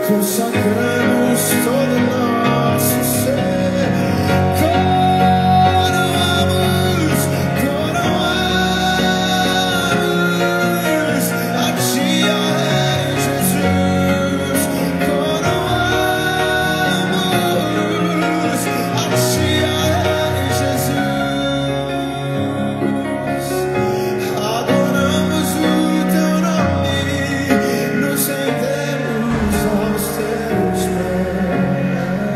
consagramos todo o nosso ser. Coroamos a Ti, ó Rei Jesus. Coroamos a Ti, ó Rei Jesus. Adoramos o Teu nome, nos rendemos aos Teus pés.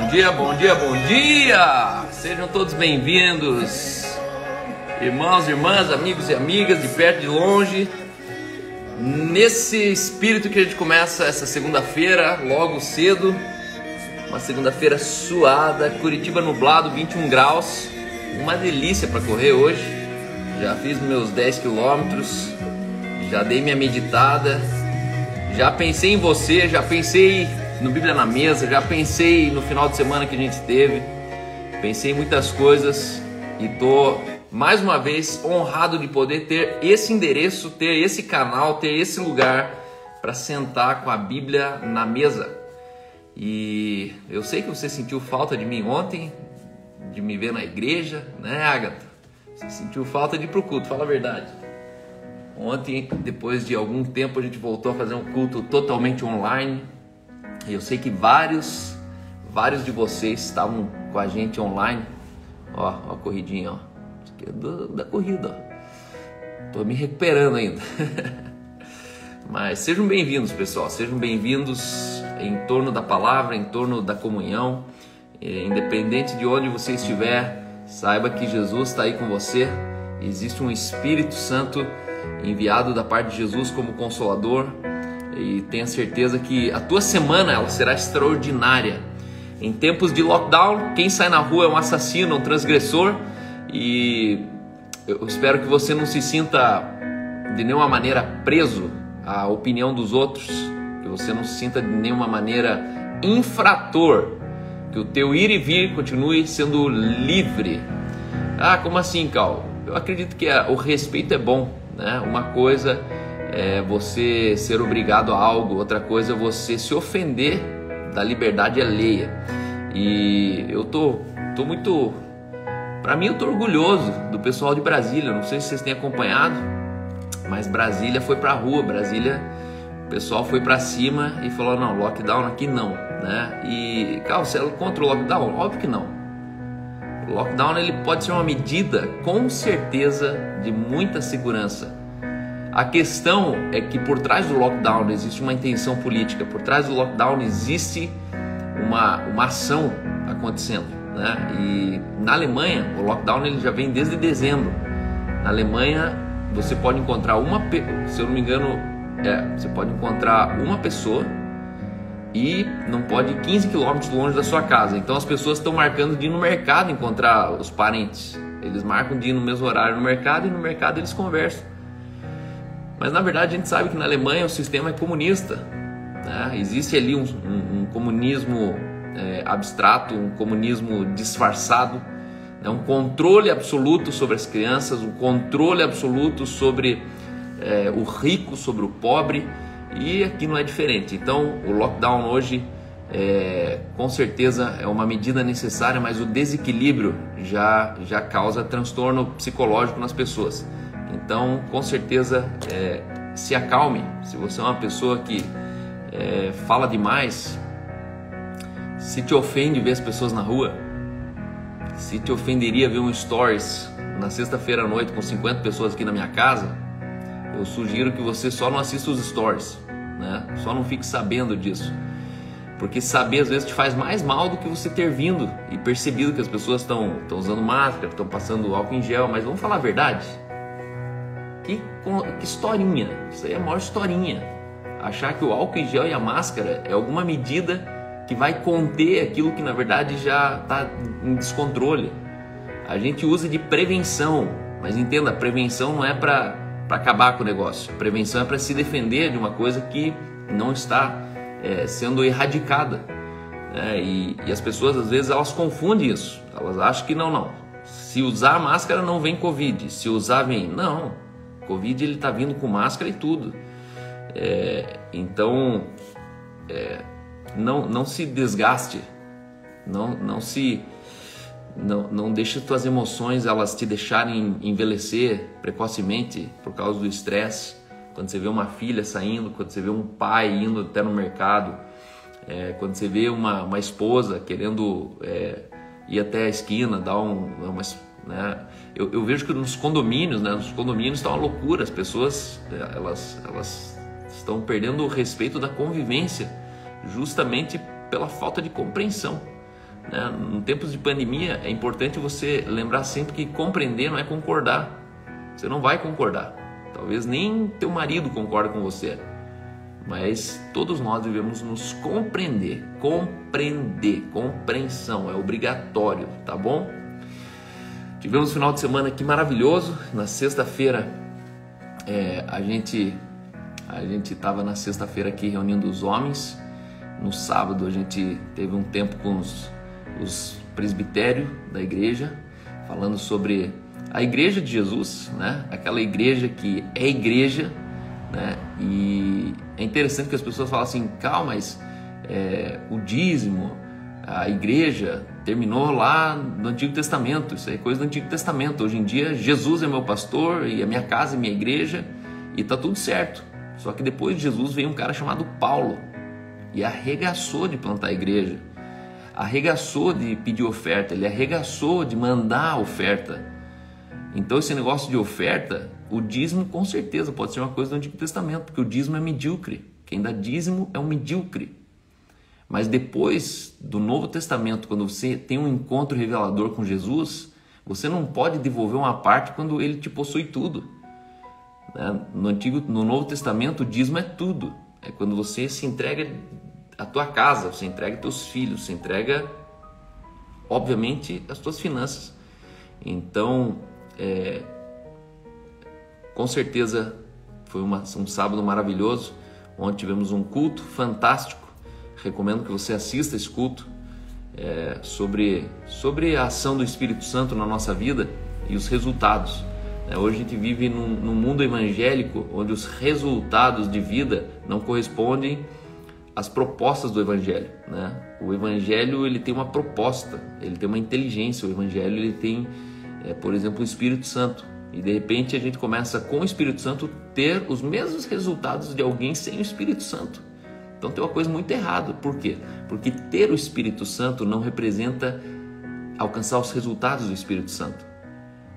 Bom dia, bom dia, bom dia! Sejam todos bem-vindos, irmãos, irmãs, amigos e amigas, de perto e de longe. Nesse espírito que a gente começa essa segunda-feira, logo cedo, uma segunda-feira suada, Curitiba nublado, 21 graus, uma delícia para correr hoje. Já fiz meus 10 quilômetros, já dei minha meditada, já pensei em você, já pensei no Bíblia na Mesa, já pensei no final de semana que a gente teve, pensei em muitas coisas e tô mais uma vez honrado de poder ter esse endereço, ter esse canal, ter esse lugar para sentar com a Bíblia na mesa. E eu sei que você sentiu falta de mim ontem, de me ver na igreja, né, Agatha? Você sentiu falta de ir pro culto, fala a verdade. Ontem, depois de algum tempo, a gente voltou a fazer um culto totalmente online. E eu sei que vários de vocês estavam com a gente online. Ó a corridinha, ó. Isso aqui é da corrida, ó. Tô me recuperando ainda. Mas sejam bem-vindos, pessoal. Sejam bem-vindos em torno da palavra, em torno da comunhão. Independente de onde você estiver, saiba que Jesus está aí com você. Existe um Espírito Santo enviado da parte de Jesus como Consolador. E tenha certeza que a tua semana ela será extraordinária. Em tempos de lockdown, quem sai na rua é um assassino, um transgressor. E eu espero que você não se sinta de nenhuma maneira preso à opinião dos outros, que você não se sinta de nenhuma maneira infrator, que o teu ir e vir continue sendo livre. Ah, como assim, Cal? Eu acredito que o respeito é bom, né? Uma coisa é você ser obrigado a algo, outra coisa é você se ofender da liberdade alheia. E eu tô muito... Para mim, eu tô orgulhoso do pessoal de Brasília. Não sei se vocês têm acompanhado, mas Brasília foi pra rua. Brasília, o pessoal foi pra cima e falou, não, lockdown aqui não, né? E, cara, você é contra o lockdown? Óbvio que não. O lockdown, ele pode ser uma medida, com certeza, de muita segurança. A questão é que por trás do lockdown existe uma intenção política, por trás do lockdown existe uma ação acontecendo, né? E na Alemanha, o lockdown ele já vem desde dezembro. Na Alemanha, você pode encontrar se eu não me engano, você pode encontrar uma pessoa e não pode ir 15 quilômetros longe da sua casa. Então as pessoas estão marcando de ir no mercado encontrar os parentes. Eles marcam de ir no mesmo horário no mercado e no mercado eles conversam. Mas na verdade a gente sabe que na Alemanha o sistema é comunista, né? Existe ali um comunismo abstrato, um comunismo disfarçado, né? Um controle absoluto sobre as crianças, um controle absoluto sobre o rico, sobre o pobre, e aqui não é diferente. Então o lockdown hoje com certeza é uma medida necessária, mas o desequilíbrio já causa transtorno psicológico nas pessoas. Então, com certeza, se acalme. Se você é uma pessoa que fala demais, se te ofende ver as pessoas na rua, se te ofenderia ver um stories na sexta-feira à noite com 50 pessoas aqui na minha casa, eu sugiro que você só não assista os stories, né? Só não fique sabendo disso. Porque saber às vezes te faz mais mal do que você ter vindo e percebido que as pessoas estão usando máscara, estão passando álcool em gel. Mas vamos falar a verdade? Que historinha, isso aí é a maior historinha. Achar que o álcool em gel e a máscara é alguma medida que vai conter aquilo que na verdade já está em descontrole. A gente usa de prevenção, mas entenda, prevenção não é para acabar com o negócio. Prevenção é para se defender de uma coisa que não está sendo erradicada, né? E as pessoas às vezes elas confundem isso. Elas acham que não. Se usar a máscara não vem Covid, se usar vem... Não. Covid ele está vindo com máscara e tudo. Então, não se desgaste, não deixe tuas emoções elas te deixarem envelhecer precocemente por causa do estresse. Quando você vê uma filha saindo, quando você vê um pai indo até no mercado, quando você vê uma esposa querendo ir até a esquina, dar né? Eu vejo que nos condomínios, né? Nos condomínios está uma loucura. As pessoas elas estão perdendo o respeito da convivência justamente pela falta de compreensão, né? Em tempos de pandemia é importante você lembrar sempre que compreender não é concordar. Você não vai concordar. Talvez nem teu marido concorde com você. Mas todos nós devemos nos compreender. Compreensão é obrigatório, tá bom? Tivemos um final de semana aqui maravilhoso. Na sexta-feira, a gente estava na sexta-feira aqui reunindo os homens. No sábado a gente teve um tempo com os presbitérios da igreja, falando sobre a igreja de Jesus, né? Aquela igreja que é igreja, né? E é interessante que as pessoas falam assim, calma, mas o dízimo, a igreja terminou lá no Antigo Testamento, isso é coisa do Antigo Testamento. Hoje em dia Jesus é meu pastor e a minha casa é minha igreja e tá tudo certo. Só que depois de Jesus veio um cara chamado Paulo e arregaçou de plantar a igreja, arregaçou de pedir oferta, ele arregaçou de mandar oferta. Então esse negócio de oferta, o dízimo com certeza pode ser uma coisa do Antigo Testamento, porque o dízimo é medíocre. Quem dá dízimo é um medíocre. Mas depois do Novo Testamento, quando você tem um encontro revelador com Jesus, você não pode devolver uma parte quando ele te possui tudo. No Novo Testamento, o dízimo é tudo. É quando você se entrega a tua casa, você entrega teus filhos, você entrega, obviamente, as tuas finanças. Então, com certeza, foi um sábado maravilhoso, onde tivemos um culto fantástico. Recomendo que você assista esse culto sobre a ação do Espírito Santo na nossa vida e os resultados. Hoje a gente vive num mundo evangélico onde os resultados de vida não correspondem às propostas do Evangelho, né? O Evangelho ele tem uma proposta, ele tem uma inteligência. O Evangelho ele tem, por exemplo, o Espírito Santo. E de repente a gente começa com o Espírito Santo ter os mesmos resultados de alguém sem o Espírito Santo. Então tem uma coisa muito errada. Por quê? Porque ter o Espírito Santo não representa alcançar os resultados do Espírito Santo.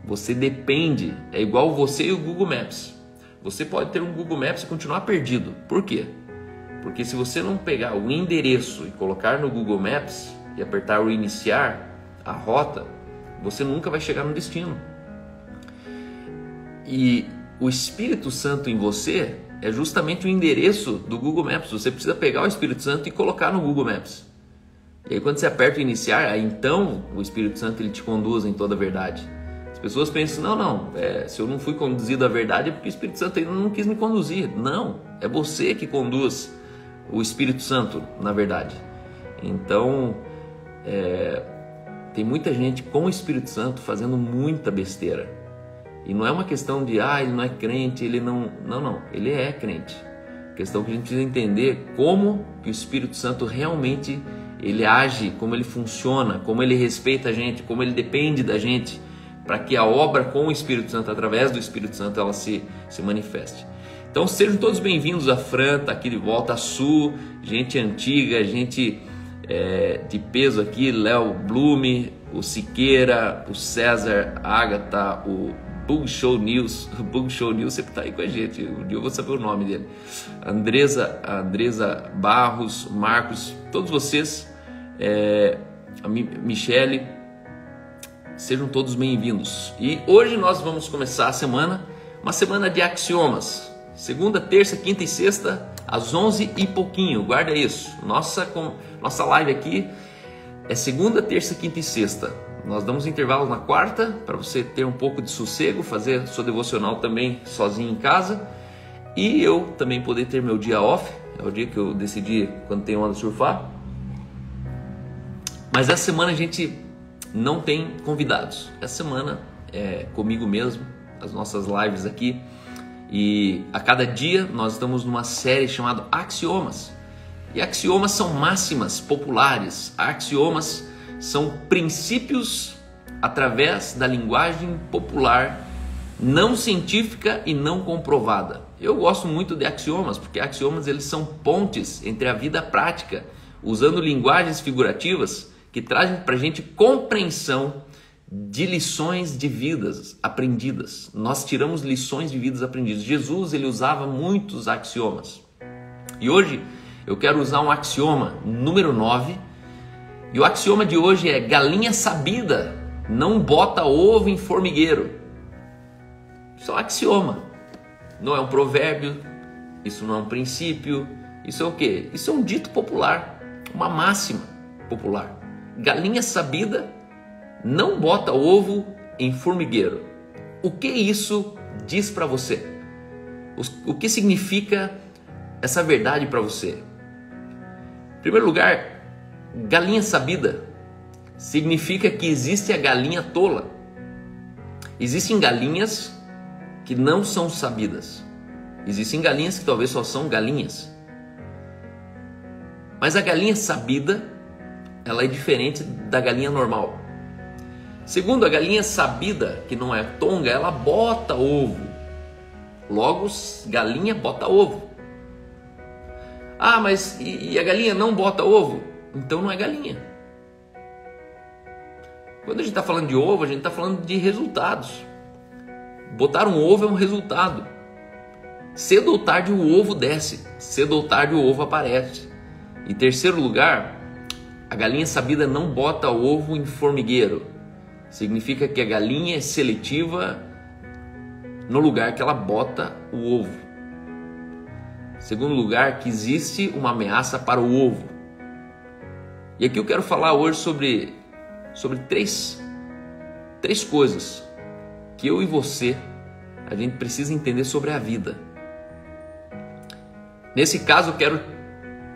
Você depende, é igual você e o Google Maps. Você pode ter um Google Maps e continuar perdido. Por quê? Porque se você não pegar o endereço e colocar no Google Maps e apertar o iniciar a rota, você nunca vai chegar no destino. E o Espírito Santo em você é justamente o endereço do Google Maps. Você precisa pegar o Espírito Santo e colocar no Google Maps. E aí quando você aperta o iniciar, aí então o Espírito Santo ele te conduz em toda a verdade. As pessoas pensam, se eu não fui conduzido à verdade é porque o Espírito Santo ainda não quis me conduzir. Não, é você que conduz o Espírito Santo na verdade. Então, tem muita gente com o Espírito Santo fazendo muita besteira. E não é uma questão de, ele não é crente, ele não... Não, ele é crente. A questão que a gente precisa entender como que o Espírito Santo realmente ele age, como ele funciona, como ele respeita a gente, como ele depende da gente, para que a obra com o Espírito Santo, através do Espírito Santo, ela se manifeste. Então sejam todos bem-vindos. A Fran está aqui de volta, a Su, gente antiga, gente de peso aqui, Léo Blume, o Siqueira, o César, a Agatha, o Bug Show News sempre está aí com a gente, um dia eu vou saber o nome dele, a Andresa Barros, Marcos, todos vocês, a Michele, sejam todos bem-vindos. E hoje nós vamos começar a semana, uma semana de axiomas, segunda, terça, quinta e sexta, às 11 e pouquinho, guarda isso, nossa live aqui é segunda, terça, quinta e sexta. Nós damos intervalos na quarta para você ter um pouco de sossego, fazer sua devocional também sozinho em casa e eu também poder ter meu dia off. É o dia que eu decidi quando tem onda surfar. Mas essa semana a gente não tem convidados. Essa semana é comigo mesmo, as nossas lives aqui. E a cada dia nós estamos numa série chamada Axiomas. E axiomas são máximas populares. Axiomas são princípios através da linguagem popular, não científica e não comprovada. Eu gosto muito de axiomas, porque axiomas eles são pontes entre a vida prática, usando linguagens figurativas que trazem para a gente compreensão de lições de vidas aprendidas. Nós tiramos lições de vidas aprendidas. Jesus ele usava muitos axiomas. E hoje eu quero usar um axioma número 9, E o axioma de hoje é: galinha sabida não bota ovo em formigueiro. Isso é um axioma, não é um provérbio, isso não é um princípio, isso é o quê? Isso é um dito popular, uma máxima popular. Galinha sabida não bota ovo em formigueiro. O que isso diz para você? O que significa essa verdade para você? Em primeiro lugar, galinha sabida significa que existe a galinha tola. Existem galinhas que não são sabidas. Existem galinhas que talvez só são galinhas. Mas a galinha sabida, ela é diferente da galinha normal. Segundo, a galinha sabida, que não é tonga, ela bota ovo. Logo, galinha bota ovo. Ah, mas e a galinha não bota ovo? Então não é galinha. Quando a gente está falando de ovo, a gente está falando de resultados. Botar um ovo é um resultado. Cedo ou tarde o ovo desce, cedo ou tarde o ovo aparece. Em terceiro lugar, a galinha sabida não bota ovo em formigueiro. Significa que a galinha é seletiva no lugar que ela bota o ovo. Segundo lugar, que existe uma ameaça para o ovo. E aqui eu quero falar hoje sobre três coisas que eu e você, a gente precisa entender sobre a vida. Nesse caso, eu quero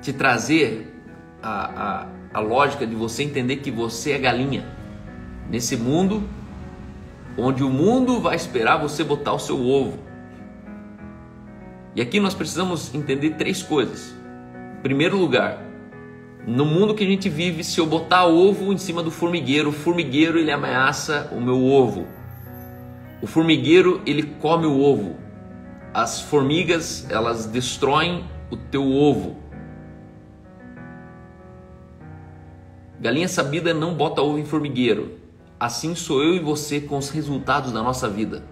te trazer a lógica de você entender que você é galinha. Nesse mundo, onde o mundo vai esperar você botar o seu ovo. E aqui nós precisamos entender três coisas. Em primeiro lugar, no mundo que a gente vive, se eu botar ovo em cima do formigueiro, o formigueiro ele ameaça o meu ovo. O formigueiro ele come o ovo. As formigas elas destroem o teu ovo. Galinha sabida não bota ovo em formigueiro. Assim sou eu e você com os resultados da nossa vida.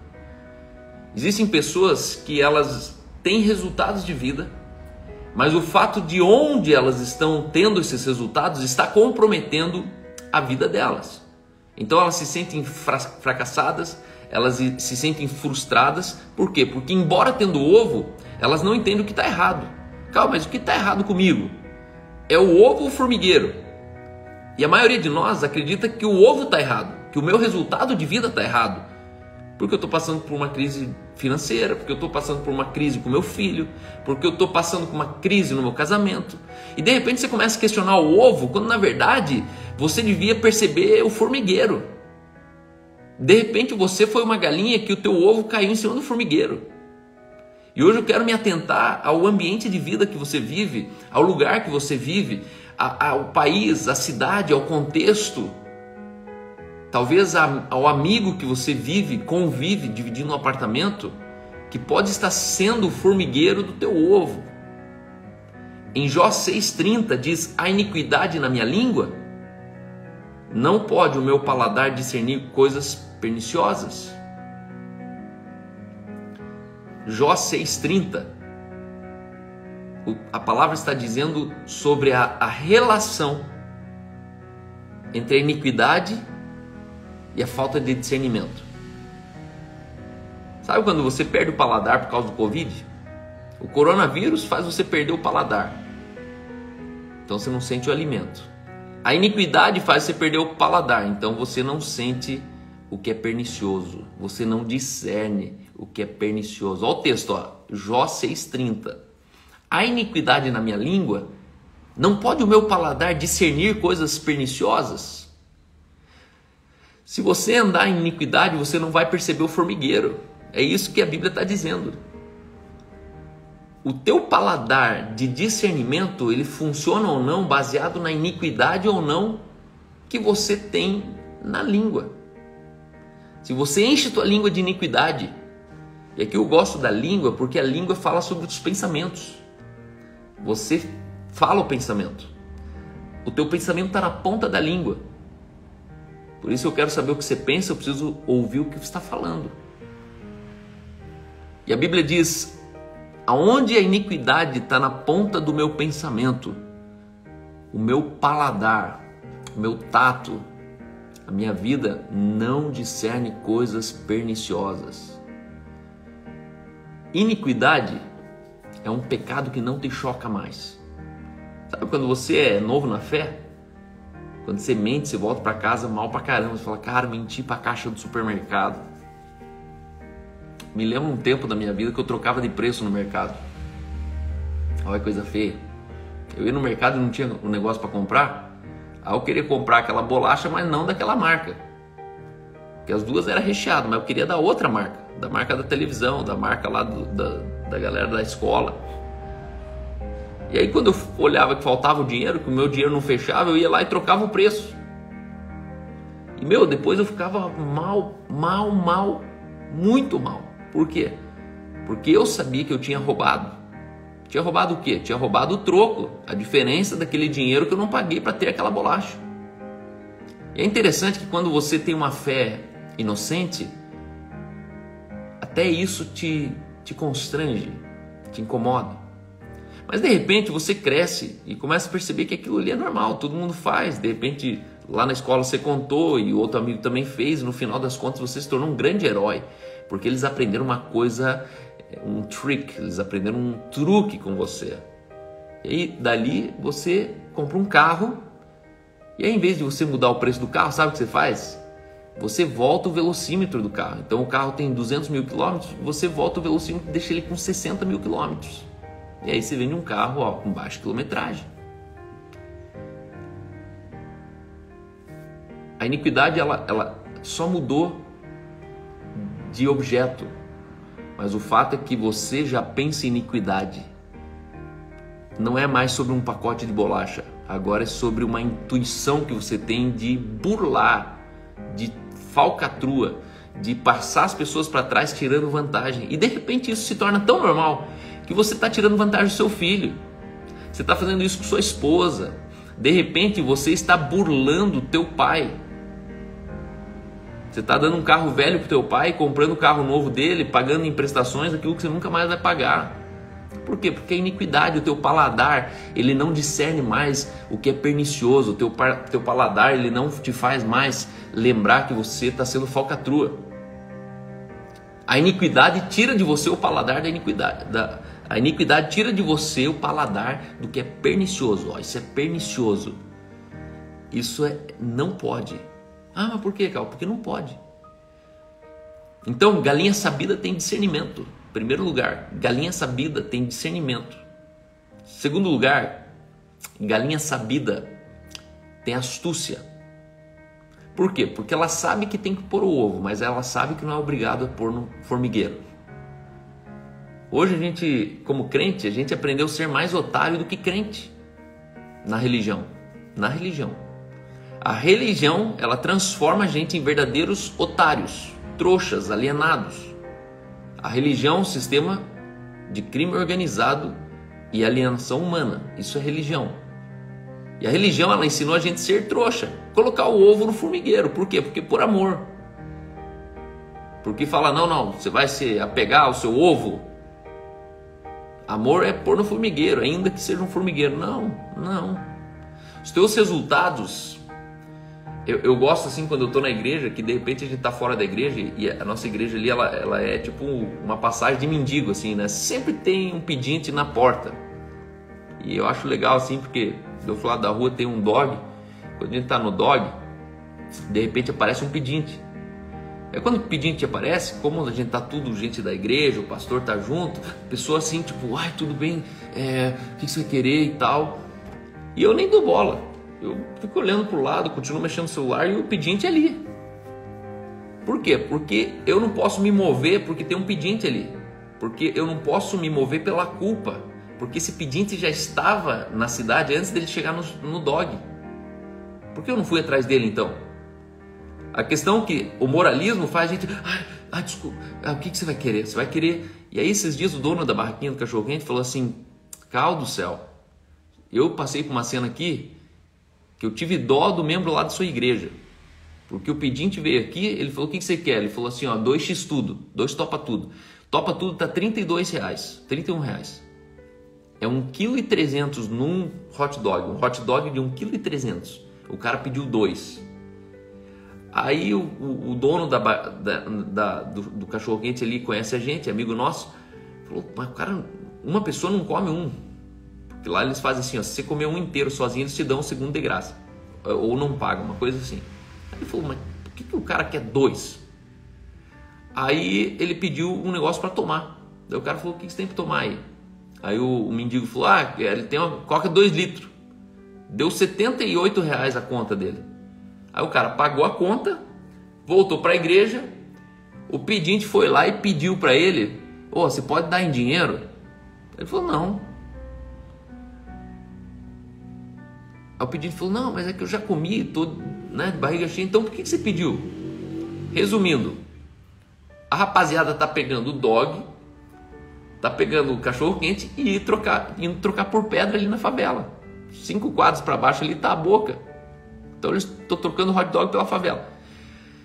Existem pessoas que elas têm resultados de vida, mas o fato de onde elas estão tendo esses resultados está comprometendo a vida delas. Então elas se sentem fracassadas, elas se sentem frustradas. Por quê? Porque embora tendo ovo, elas não entendem o que está errado. Calma, mas o que está errado comigo? É o ovo ou o formigueiro? E a maioria de nós acredita que o ovo está errado, que o meu resultado de vida está errado. Porque eu estou passando por uma crise financeira, porque eu estou passando por uma crise com meu filho, porque eu estou passando por uma crise no meu casamento. E de repente você começa a questionar o ovo, quando na verdade você devia perceber o formigueiro. De repente você foi uma galinha que o teu ovo caiu em cima do formigueiro. E hoje eu quero me atentar ao ambiente de vida que você vive, ao lugar que você vive, ao país, à cidade, ao contexto, talvez ao amigo que você convive, dividindo um apartamento, que pode estar sendo o formigueiro do teu ovo. Em Jó 6,30 diz: a iniquidade na minha língua, não pode o meu paladar discernir coisas perniciosas. Jó 6,30. A palavra está dizendo sobre a relação entre a iniquidade e a falta de discernimento. Sabe quando você perde o paladar por causa do Covid? O coronavírus faz você perder o paladar. Então você não sente o alimento. A iniquidade faz você perder o paladar. Então você não sente o que é pernicioso. Você não discerne o que é pernicioso. Olha o texto, ó, Jó 6,30. A iniquidade na minha língua, não pode o meu paladar discernir coisas perniciosas? Se você andar em iniquidade, você não vai perceber o formigueiro. É isso que a Bíblia está dizendo. O teu paladar de discernimento, ele funciona ou não baseado na iniquidade ou não que você tem na língua. Se você enche tua língua de iniquidade, e aqui eu gosto da língua porque a língua fala sobre os pensamentos. Você fala o pensamento. O teu pensamento está na ponta da língua. Por isso eu quero saber o que você pensa, eu preciso ouvir o que você está falando. E a Bíblia diz: aonde a iniquidade está na ponta do meu pensamento, o meu paladar, o meu tato, a minha vida não discerne coisas perniciosas. Iniquidade é um pecado que não te choca mais. Sabe quando você é novo na fé? Quando você mente, você volta para casa mal pra caramba. Você fala, cara, menti pra caixa do supermercado. Me lembro um tempo da minha vida que eu trocava de preço no mercado. Olha que coisa feia. Eu ia no mercado e não tinha um negócio para comprar. Aí eu queria comprar aquela bolacha, mas não daquela marca. Porque as duas eram recheadas, mas eu queria da outra marca. Da marca da televisão, da marca lá da galera da escola. E aí quando eu olhava que faltava o dinheiro, que o meu dinheiro não fechava, eu ia lá e trocava o preço. E depois eu ficava mal, muito mal. Por quê? Porque eu sabia que eu tinha roubado. Tinha roubado o quê? Tinha roubado o troco, a diferença daquele dinheiro que eu não paguei para ter aquela bolacha. E é interessante que quando você tem uma fé inocente, até isso te constrange, te incomoda. Mas de repente você cresce e começa a perceber que aquilo ali é normal, todo mundo faz. De repente lá na escola você contou e o outro amigo também fez, e no final das contas você se tornou um grande herói, porque eles aprenderam uma coisa, um trick, eles aprenderam um truque com você. E aí dali você compra um carro, e aí em vez de você mudar o preço do carro, sabe o que você faz? Você volta o velocímetro do carro. Então o carro tem 200 mil quilômetros, você volta o velocímetro e deixa ele com 60 mil quilômetros. E aí você vende um carro com baixa quilometragem. A iniquidade ela só mudou de objeto, mas o fato é que você já pensa em iniquidade. Não é mais sobre um pacote de bolacha, agora é sobre uma intuição que você tem de burlar, de falcatrua, de passar as pessoas para trás tirando vantagem. E de repente isso se torna tão normal que você está tirando vantagem do seu filho. Você está fazendo isso com sua esposa. De repente você está burlando o teu pai. Você está dando um carro velho para o teu pai, comprando o carro novo dele, pagando em prestações aquilo que você nunca mais vai pagar. Por quê? Porque a iniquidade, o teu paladar, ele não discerne mais o que é pernicioso. O teu paladar, ele não te faz mais lembrar que você está sendo falcatrua. A iniquidade tira de você o paladar da iniquidade. A iniquidade tira de você o paladar do que é pernicioso. Isso é pernicioso. Isso não pode. Ah, mas por quê, Cal? Porque não pode. Então, galinha sabida tem discernimento. Primeiro lugar, galinha sabida tem discernimento. Segundo lugar, galinha sabida tem astúcia. Por quê? Porque ela sabe que tem que pôr o ovo, mas ela sabe que não é obrigado a pôr no formigueiro. Hoje a gente, como crente, a gente aprendeu a ser mais otário do que crente na religião. Na religião. A religião, ela transforma a gente em verdadeiros otários, trouxas, alienados. A religião é um sistema de crime organizado e alienação humana. Isso é religião. E a religião, ela ensinou a gente a ser trouxa, colocar o ovo no formigueiro. Por quê? Porque por amor. Porque fala, não, você vai se apegar ao seu ovo. Amor é pôr no formigueiro, ainda que seja um formigueiro. Não. Os teus resultados... Eu gosto assim quando eu estou na igreja, que de repente a gente está fora da igreja e a nossa igreja ali, ela é tipo uma passagem de mendigo, assim, né? Sempre tem um pedinte na porta. E eu acho legal assim, porque do outro lado da rua tem um dog. Quando a gente está no dog, de repente aparece um pedinte. Aí quando o pedinte aparece, como a gente está tudo gente da igreja, o pastor está junto, a pessoa assim, tipo, ai, tudo bem, o que você vai querer e tal. E eu nem dou bola. Eu fico olhando para o lado, continuo mexendo no celular e o pedinte é ali. Por quê? Porque eu não posso me mover porque tem um pedinte ali. Porque eu não posso me mover pela culpa. Porque esse pedinte já estava na cidade antes dele chegar no dog. Por que eu não fui atrás dele então? A questão é que o moralismo faz a gente... desculpa, o que você vai querer? Você vai querer... E aí esses dias o dono da barraquinha do cachorro-quente falou assim, Cal do céu, eu passei por uma cena aqui que eu tive dó do membro lá da sua igreja. Porque o pedinte veio aqui, ele falou, o que você quer? Ele falou assim, 2x tudo, 2 topa tudo. Topa tudo tá R$32, R$31. É 1,3 kg num hot dog, um hot dog de 1,3 kg. O cara pediu 2. Aí o dono do cachorro-quente ali conhece a gente, amigo nosso, falou, mas o cara, uma pessoa não come um. Porque lá eles fazem assim, ó, se você comer um inteiro sozinho, eles te dão um segundo de graça. Ou não pagam, uma coisa assim. Aí ele falou, mas por que o cara quer 2? Aí ele pediu um negócio para tomar. Daí o cara falou, o que você tem para tomar aí? Aí o mendigo falou, ele tem uma coca 2 litros. Deu R$78 a conta dele. Aí o cara pagou a conta, voltou para a igreja, o pedinte foi lá e pediu para ele, você pode dar em dinheiro? Ele falou, não. Aí o pedinte falou, não, mas é que eu já comi, tô de barriga cheia, então por que você pediu? Resumindo, a rapaziada tá pegando o dog, tá pegando o cachorro quente e indo trocar por pedra ali na favela. 5 quadros para baixo ali tá a boca. Então eles estão trocando hot dog pela favela.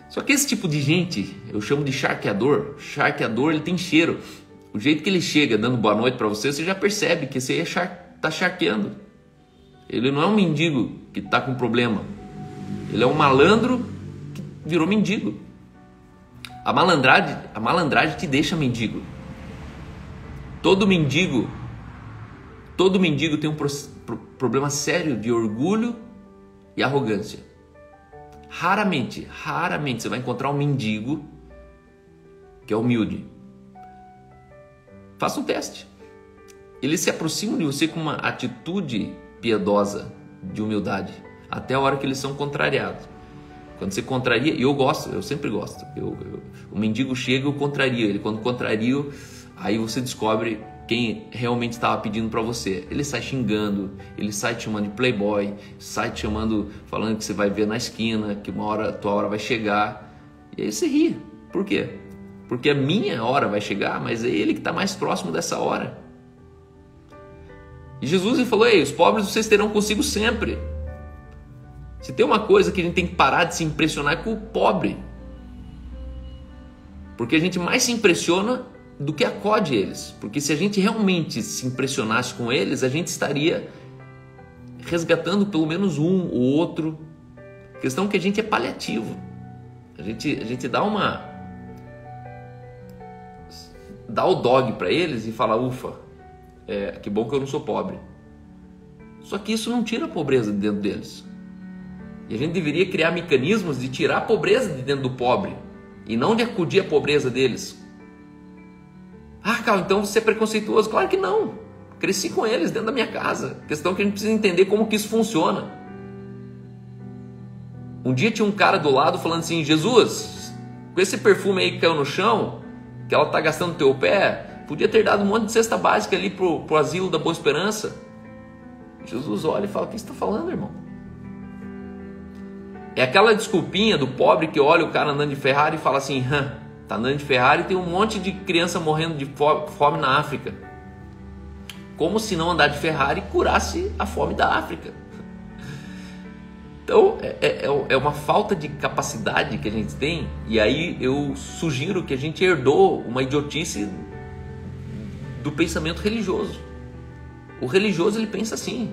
Só que esse tipo de gente, eu chamo de charqueador. Charqueador, ele tem cheiro. O jeito que ele chega dando boa noite para você, você já percebe que você tá charqueando. Ele não é um mendigo que tá com problema. Ele é um malandro que virou mendigo. A malandragem te deixa mendigo. Todo mendigo tem um problema sério de orgulho e arrogância. Raramente você vai encontrar um mendigo que é humilde. Faça um teste. Eles se aproximam de você com uma atitude piedosa, de humildade, até a hora que eles são contrariados. Quando você contraria, e eu sempre gosto. O mendigo chega, eu contrario ele. Quando contrario, aí você descobre quem realmente estava pedindo para você. Ele sai xingando, ele sai te chamando de playboy, sai te chamando, falando que você vai ver na esquina, que tua hora vai chegar. E aí você ri. Por quê? Porque a minha hora vai chegar, mas é ele que está mais próximo dessa hora. E Jesus falou, os pobres vocês terão consigo sempre. Se tem uma coisa que a gente tem que parar de se impressionar é com o pobre. Porque a gente mais se impressiona do que acode eles. Porque se a gente realmente se impressionasse com eles, a gente estaria resgatando pelo menos um ou outro. A questão é que a gente é paliativo. A gente dá o dog para eles e fala, ufa, que bom que eu não sou pobre. Só que isso não tira a pobreza de dentro deles. E a gente deveria criar mecanismos de tirar a pobreza de dentro do pobre e não de acudir a pobreza deles. Carl, então você é preconceituoso? Claro que não. Cresci com eles dentro da minha casa. A questão é que a gente precisa entender como que isso funciona. Um dia tinha um cara do lado falando assim, Jesus, com esse perfume aí que caiu no chão, que ela tá gastando teu pé, podia ter dado um monte de cesta básica ali pro asilo da Boa Esperança. Jesus olha e fala, o que você está falando, irmão? É aquela desculpinha do pobre que olha o cara andando de Ferrari e fala assim, tá andando de Ferrari e tem um monte de criança morrendo de fome na África. Como se não andar de Ferrari curasse a fome da África. Então é uma falta de capacidade que a gente tem. E aí eu sugiro que a gente herdou uma idiotice do pensamento religioso. O religioso ele pensa assim.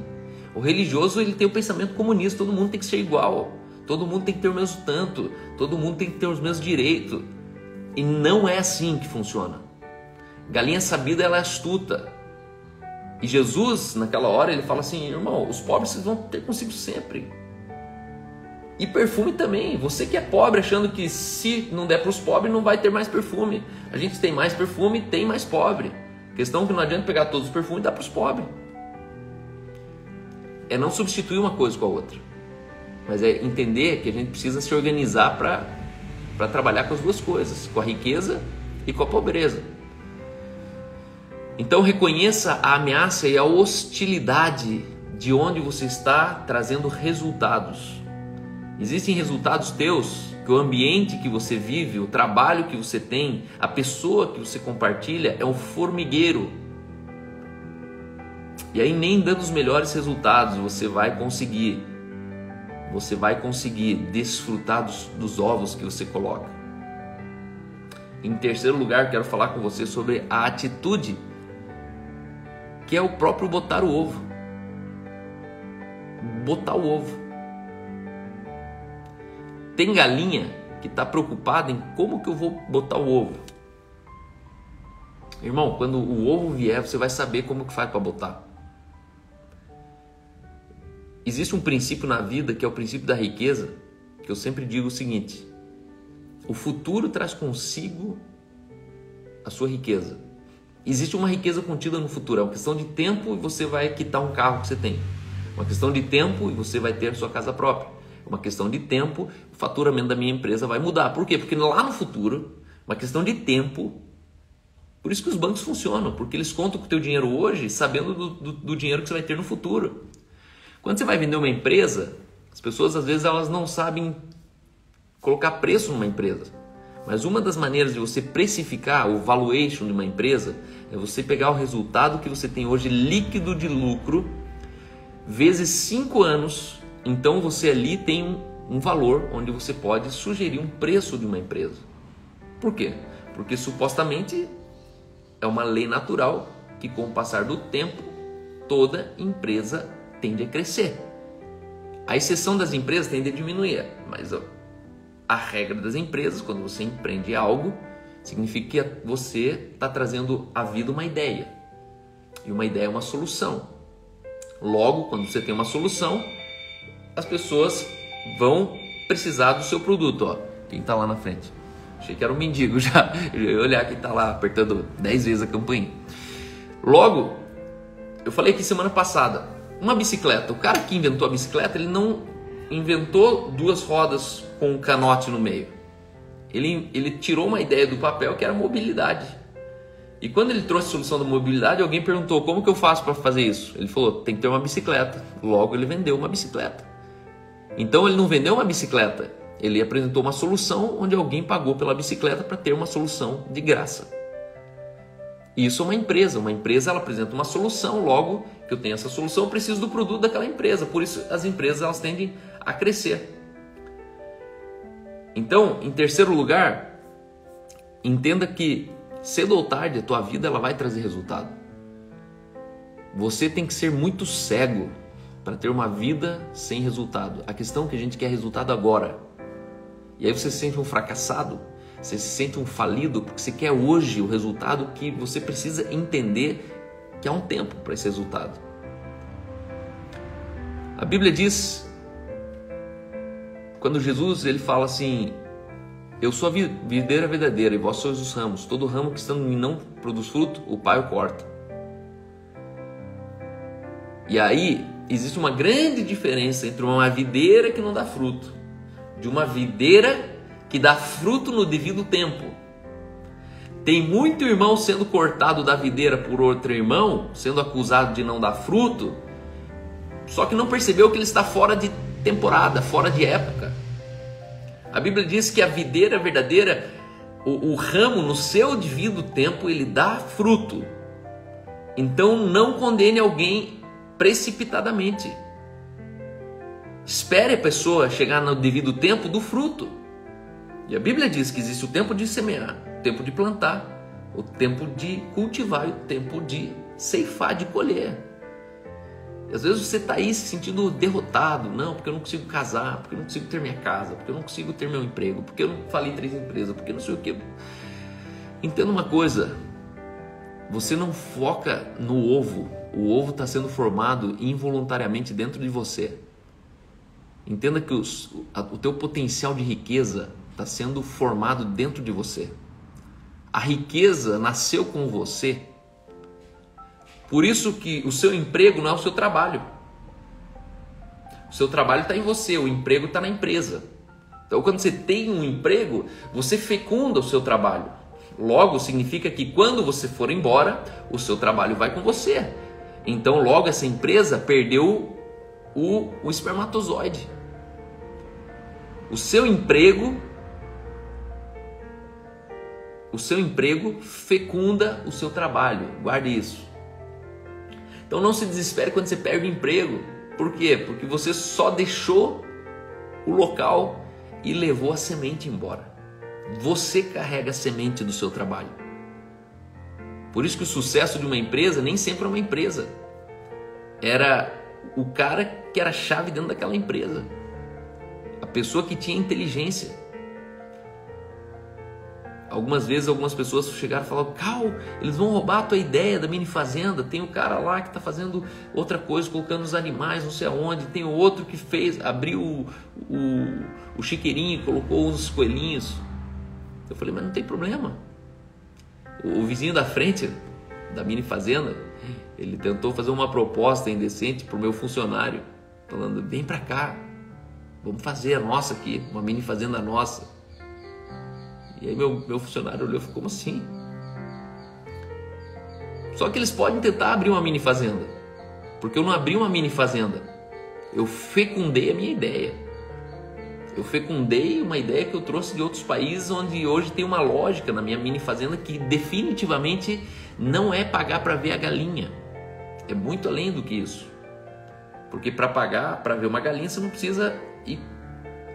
O religioso ele tem o pensamento comunista, todo mundo tem que ser igual. Todo mundo tem que ter o mesmo tanto, todo mundo tem que ter os mesmos direitos. E não é assim que funciona. Galinha sabida, ela é astuta. E Jesus, naquela hora, ele fala assim, irmão, os pobres vocês vão ter consigo sempre. E perfume também. Você que é pobre achando que se não der para os pobres não vai ter mais perfume. A gente tem mais perfume, tem mais pobre. A questão é que não adianta pegar todos os perfumes e dar para os pobres. É não substituir uma coisa com a outra. Mas é entender que a gente precisa se organizar para trabalhar com as duas coisas, com a riqueza e com a pobreza. Então reconheça a ameaça e a hostilidade de onde você está trazendo resultados. Existem resultados teus, que o ambiente que você vive, o trabalho que você tem, a pessoa que você compartilha é um formigueiro. E aí nem dando os melhores resultados você vai conseguir desfrutar dos ovos que você coloca. Em terceiro lugar, quero falar com você sobre a atitude, que é o próprio botar o ovo. Botar o ovo. Tem galinha que está preocupada em como que eu vou botar o ovo. Irmão, quando o ovo vier, você vai saber como que faz para botar. Existe um princípio na vida que é o princípio da riqueza, que eu sempre digo o seguinte: o futuro traz consigo a sua riqueza. Existe uma riqueza contida no futuro, é uma questão de tempo e você vai quitar um carro que você tem. Uma questão de tempo e você vai ter a sua casa própria. Uma questão de tempo, o faturamento da minha empresa vai mudar. Por quê? Porque lá no futuro, uma questão de tempo. Por isso que os bancos funcionam, porque eles contam com o teu dinheiro hoje, sabendo do dinheiro que você vai ter no futuro. Quando você vai vender uma empresa, as pessoas às vezes elas não sabem colocar preço numa empresa. Mas uma das maneiras de você precificar o valuation de uma empresa é você pegar o resultado que você tem hoje líquido de lucro vezes 5 anos. Então você ali tem um valor onde você pode sugerir um preço de uma empresa. Por quê? Porque supostamente é uma lei natural que com o passar do tempo toda empresa tende a crescer. A exceção das empresas tende a diminuir, mas a regra das empresas, quando você empreende algo, significa que você está trazendo à vida uma ideia. E uma ideia é uma solução. Logo, quando você tem uma solução, as pessoas vão precisar do seu produto. Ó, quem está lá na frente? Achei que era um mendigo já. Eu ia olhar quem está lá apertando 10 vezes a campainha. Logo, eu falei aqui semana passada, uma bicicleta. O cara que inventou a bicicleta, ele não inventou 2 rodas com um canote no meio. Ele tirou uma ideia do papel que era mobilidade. E quando ele trouxe a solução da mobilidade, alguém perguntou: como que eu faço para fazer isso? Ele falou: tem que ter uma bicicleta. Logo, ele vendeu uma bicicleta. Então, ele não vendeu uma bicicleta. Ele apresentou uma solução onde alguém pagou pela bicicleta para ter uma solução de graça. Isso é uma empresa. Uma empresa, ela apresenta uma solução. Logo que eu tenho essa solução, eu preciso do produto daquela empresa. Por isso, as empresas elas tendem a crescer. Então, em terceiro lugar, entenda que cedo ou tarde a tua vida ela vai trazer resultado. Você tem que ser muito cego para ter uma vida sem resultado. A questão é que a gente quer resultado agora. E aí você se sente um fracassado, você se sente um falido, porque você quer hoje o resultado que você precisa entender que há um tempo para esse resultado. A Bíblia diz, quando Jesus ele fala assim: eu sou a videira verdadeira e vós sois os ramos. Todo ramo que estando em mim não produz fruto, o Pai o corta. E aí existe uma grande diferença entre uma videira que não dá fruto, de uma videira que dá fruto no devido tempo. Tem muito irmão sendo cortado da videira por outro irmão, sendo acusado de não dar fruto, só que não percebeu que ele está fora de temporada, fora de época. A Bíblia diz que a videira verdadeira, o ramo no seu devido tempo, ele dá fruto. Então não condene alguém precipitadamente. Espere a pessoa chegar no devido tempo do fruto. E a Bíblia diz que existe o tempo de semear, o tempo de plantar, o tempo de cultivar e o tempo de ceifar, de colher. E às vezes você está aí se sentindo derrotado. Não, porque eu não consigo casar, porque eu não consigo ter minha casa, porque eu não consigo ter meu emprego, porque eu não falei 3 empresas, porque eu não sei o que. Entenda uma coisa, você não foca no ovo. O ovo está sendo formado involuntariamente dentro de você. Entenda que o teu potencial de riqueza está sendo formado dentro de você. A riqueza nasceu com você. Por isso que o seu emprego não é o seu trabalho. O seu trabalho está em você, o emprego está na empresa. Então, quando você tem um emprego, você fecunda o seu trabalho. Logo, significa que quando você for embora, o seu trabalho vai com você. Então, logo, essa empresa perdeu o espermatozoide. O seu emprego fecunda o seu trabalho. Guarde isso. Então não se desespere quando você perde o emprego. Por quê? Porque você só deixou o local e levou a semente embora. Você carrega a semente do seu trabalho. Por isso que o sucesso de uma empresa nem sempre é uma empresa. Era o cara que era a chave dentro daquela empresa. pessoa que tinha inteligência. Algumas vezes algumas pessoas chegaram e falaram: Cal, eles vão roubar a tua ideia da mini fazenda. Tem o cara lá que está fazendo outra coisa, colocando os animais não sei aonde. Tem o outro que abriu o chiqueirinho e colocou os coelhinhos. Eu falei: mas não tem problema. O vizinho da frente da mini fazenda, ele tentou fazer uma proposta indecente para o meu funcionário, falando: vem para cá, vamos fazer a nossa aqui, uma mini fazenda nossa. E aí meu funcionário olhou e falou: como assim? Só que eles podem tentar abrir uma mini fazenda, porque eu não abri uma mini fazenda, eu fecundei a minha ideia. Eu fecundei uma ideia que eu trouxe de outros países, onde hoje tem uma lógica na minha mini fazenda que definitivamente não é pagar para ver a galinha. É muito além do que isso. Porque para pagar para ver uma galinha você não precisa ir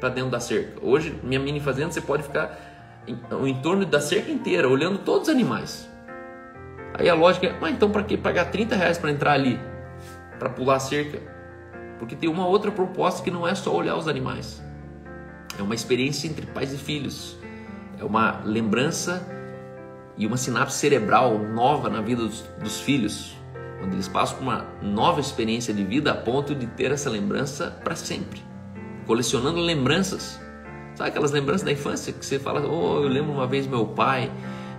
para dentro da cerca. Hoje, minha mini fazenda, você pode ficar em torno da cerca inteira, olhando todos os animais. Aí a lógica é: mas então para que pagar R$30 para entrar ali, para pular a cerca? Porque tem uma outra proposta que não é só olhar os animais. É uma experiência entre pais e filhos. É uma lembrança e uma sinapse cerebral nova na vida dos filhos, onde eles passam por uma nova experiência de vida a ponto de ter essa lembrança para sempre, colecionando lembranças. Sabe aquelas lembranças da infância que você fala: oh, eu lembro uma vez meu pai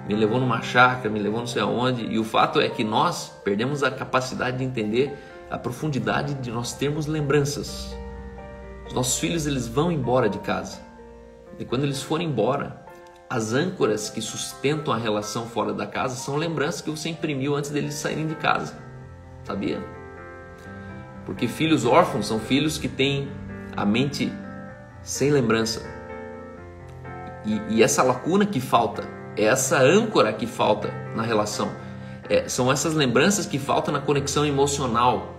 me levou numa chácara, me levou não sei aonde. E o fato é que nós perdemos a capacidade de entender a profundidade de nós termos lembranças. Os nossos filhos, eles vão embora de casa, e quando eles forem embora, as âncoras que sustentam a relação fora da casa são lembranças que você imprimiu antes deles saírem de casa. Sabia? Porque filhos órfãos são filhos que têm a mente sem lembrança. E essa lacuna que falta, essa âncora que falta na relação, são essas lembranças que faltam na conexão emocional.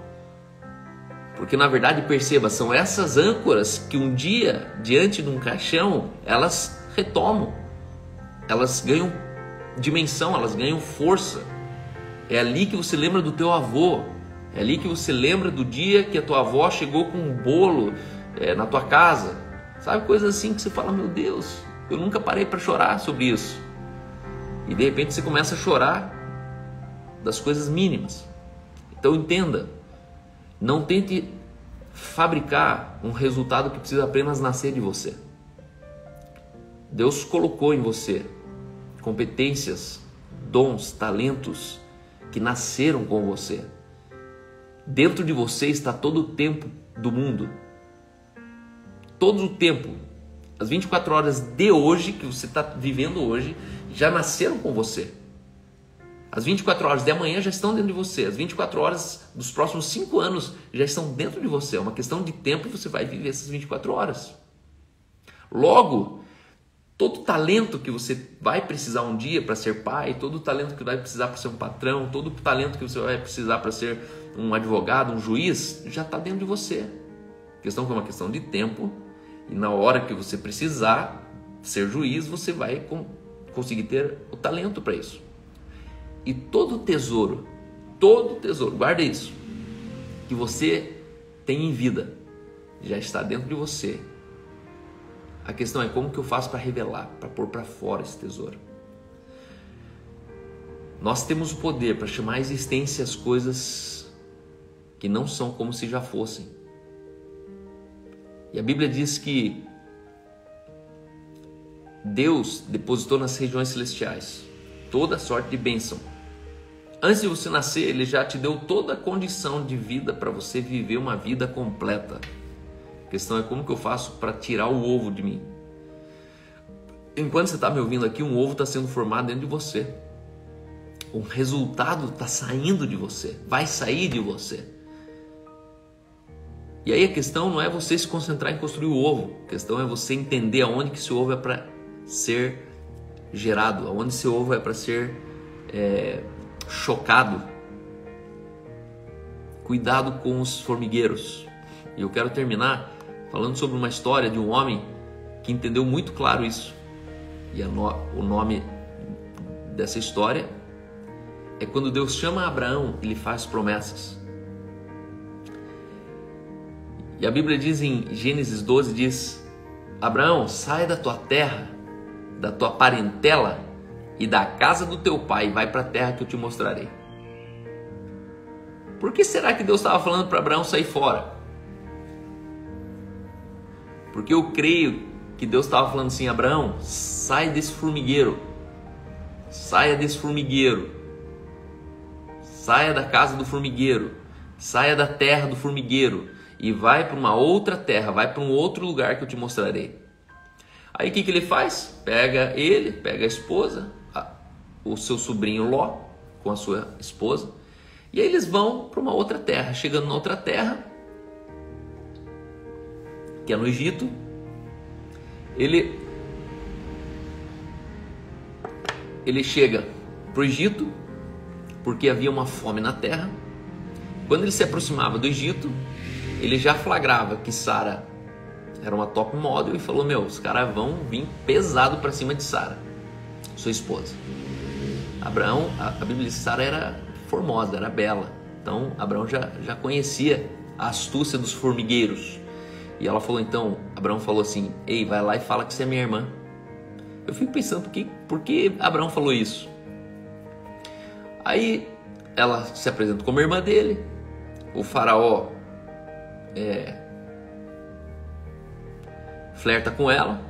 Porque na verdade, perceba, são essas âncoras que um dia, diante de um caixão, elas retomam, elas ganham dimensão, elas ganham força. É ali que você lembra do teu avô, é ali que você lembra do dia que a tua avó chegou com um bolo na tua casa. Sabe, coisas assim que você fala: meu Deus, eu nunca parei para chorar sobre isso. E de repente você começa a chorar das coisas mínimas. Então entenda, não tente fabricar um resultado que precisa apenas nascer de você. Deus colocou em você competências, dons, talentos que nasceram com você. Dentro de você está todo o tempo do mundo. Todo o tempo. As 24 horas de hoje, que você está vivendo hoje, já nasceram com você. As 24 horas de amanhã já estão dentro de você. As 24 horas dos próximos 5 anos já estão dentro de você. É uma questão de tempo e você vai viver essas 24 horas. Logo, todo talento que você vai precisar um dia para ser pai, todo talento que vai precisar para ser um patrão, todo talento que você vai precisar para ser um advogado, um juiz, já está dentro de você. A questão é uma questão de tempo, e na hora que você precisar ser juiz, você vai conseguir ter o talento para isso. E todo tesouro, guarda isso, que você tem em vida, já está dentro de você. A questão é como que eu faço para revelar, para pôr para fora esse tesouro. Nós temos o poder para chamar à existência as coisas que não são como se já fossem. E a Bíblia diz que Deus depositou nas regiões celestiais toda sorte de bênção. Antes de você nascer, Ele já te deu toda a condição de vida para você viver uma vida completa. A questão é como que eu faço para tirar o ovo de mim. Enquanto você está me ouvindo aqui, um ovo está sendo formado dentro de você. Um resultado está saindo de você, vai sair de você. E aí a questão não é você se concentrar em construir o ovo. A questão é você entender aonde que esse ovo é para ser gerado, aonde esse ovo é para ser chocado. Cuidado com os formigueiros. E eu quero terminar falando sobre uma história de um homem que entendeu muito claro isso. E o nome dessa história é quando Deus chama Abraão, Ele faz promessas. E a Bíblia diz em Gênesis 12, diz Abraão, sai da tua terra, da tua parentela e da casa do teu pai, e vai para a terra que eu te mostrarei. Por que será que Deus estava falando para Abraão sair fora? Porque eu creio que Deus estava falando assim: Abraão, sai desse formigueiro, saia desse formigueiro, saia da casa do formigueiro, saia da terra do formigueiro e vai para uma outra terra, vai para um outro lugar que eu te mostrarei. Aí o que ele faz? Pega a esposa, o seu sobrinho Ló com a sua esposa, e aí eles vão para uma outra terra. Chegando na outra terra, que é no Egito, ele chega para o Egito porque havia uma fome na terra. Quando ele se aproximava do Egito, ele já flagrava que Sara era uma top model e falou: meu, os caras vão vir pesado para cima de Sara, sua esposa. Abraão, a Bíblia diz que Sara era formosa, era bela. Então Abraão já conhecia a astúcia dos formigueiros. E ela falou, então, Abraão falou assim: ei, vai lá e fala que você é minha irmã. Eu fico pensando, por que Abraão falou isso? Aí ela se apresenta como irmã dele. O faraó flerta com ela.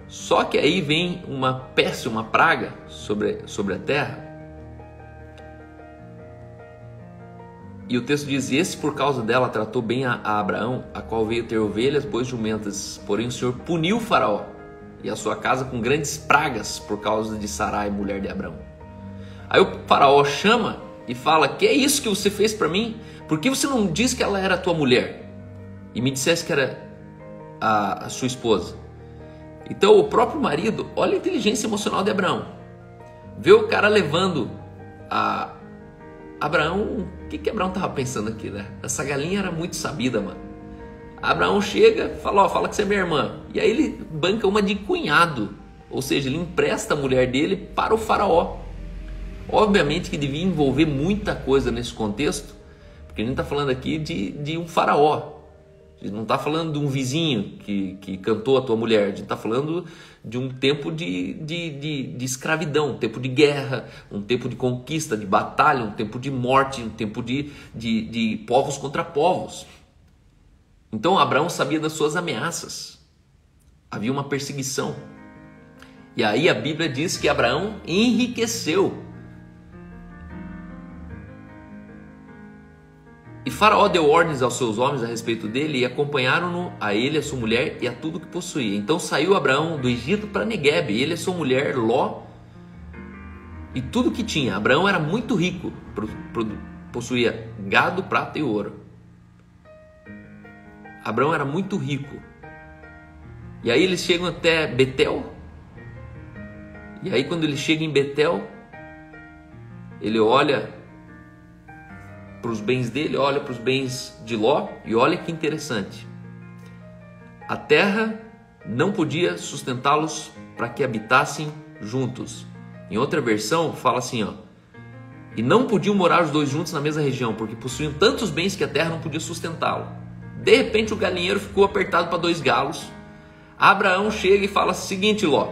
Só que aí vem uma peste, uma praga sobre a terra. E o texto diz: esse por causa dela tratou bem a Abraão, a qual veio ter ovelhas, bois, jumentas. Porém o Senhor puniu o faraó e a sua casa com grandes pragas por causa de Sarai, mulher de Abraão. Aí o faraó chama e fala: que é isso que você fez para mim? Por que você não disse que ela era tua mulher e me dissesse que era a sua esposa? Então o próprio marido, olha a inteligência emocional de Abraão, vê o cara levando a Abraão. O que Abraão estava pensando aqui, né? Essa galinha era muito sabida, mano. Abraão chega e fala: ó, fala que você é minha irmã. E aí ele banca uma de cunhado, ou seja, ele empresta a mulher dele para o faraó. Obviamente que devia envolver muita coisa nesse contexto, porque a gente está falando aqui de um faraó. A gente não está falando de um vizinho que cantou a tua mulher. A gente está falando de um tempo de escravidão, um tempo de guerra, um tempo de conquista, de batalha, um tempo de morte, um tempo de povos contra povos. Então Abraão sabia das suas ameaças. Havia uma perseguição. E aí a Bíblia diz que Abraão enriqueceu. E Faraó deu ordens aos seus homens a respeito dele e acompanharam-no, a ele, a sua mulher e a tudo que possuía. Então saiu Abraão do Egito para Neguebe, ele, a sua mulher, Ló e tudo que tinha. Abraão era muito rico, possuía gado, prata e ouro. Abraão era muito rico. E aí eles chegam até Betel. E aí quando ele chega em Betel, ele olha para os bens dele, olha para os bens de Ló, e olha que interessante. A terra não podia sustentá-los para que habitassem juntos. Em outra versão fala assim, ó: e não podiam morar os dois juntos na mesma região, porque possuíam tantos bens que a terra não podia sustentá-lo. De repente o galinheiro ficou apertado para 2 galos. Abraão chega e fala o seguinte: Ló,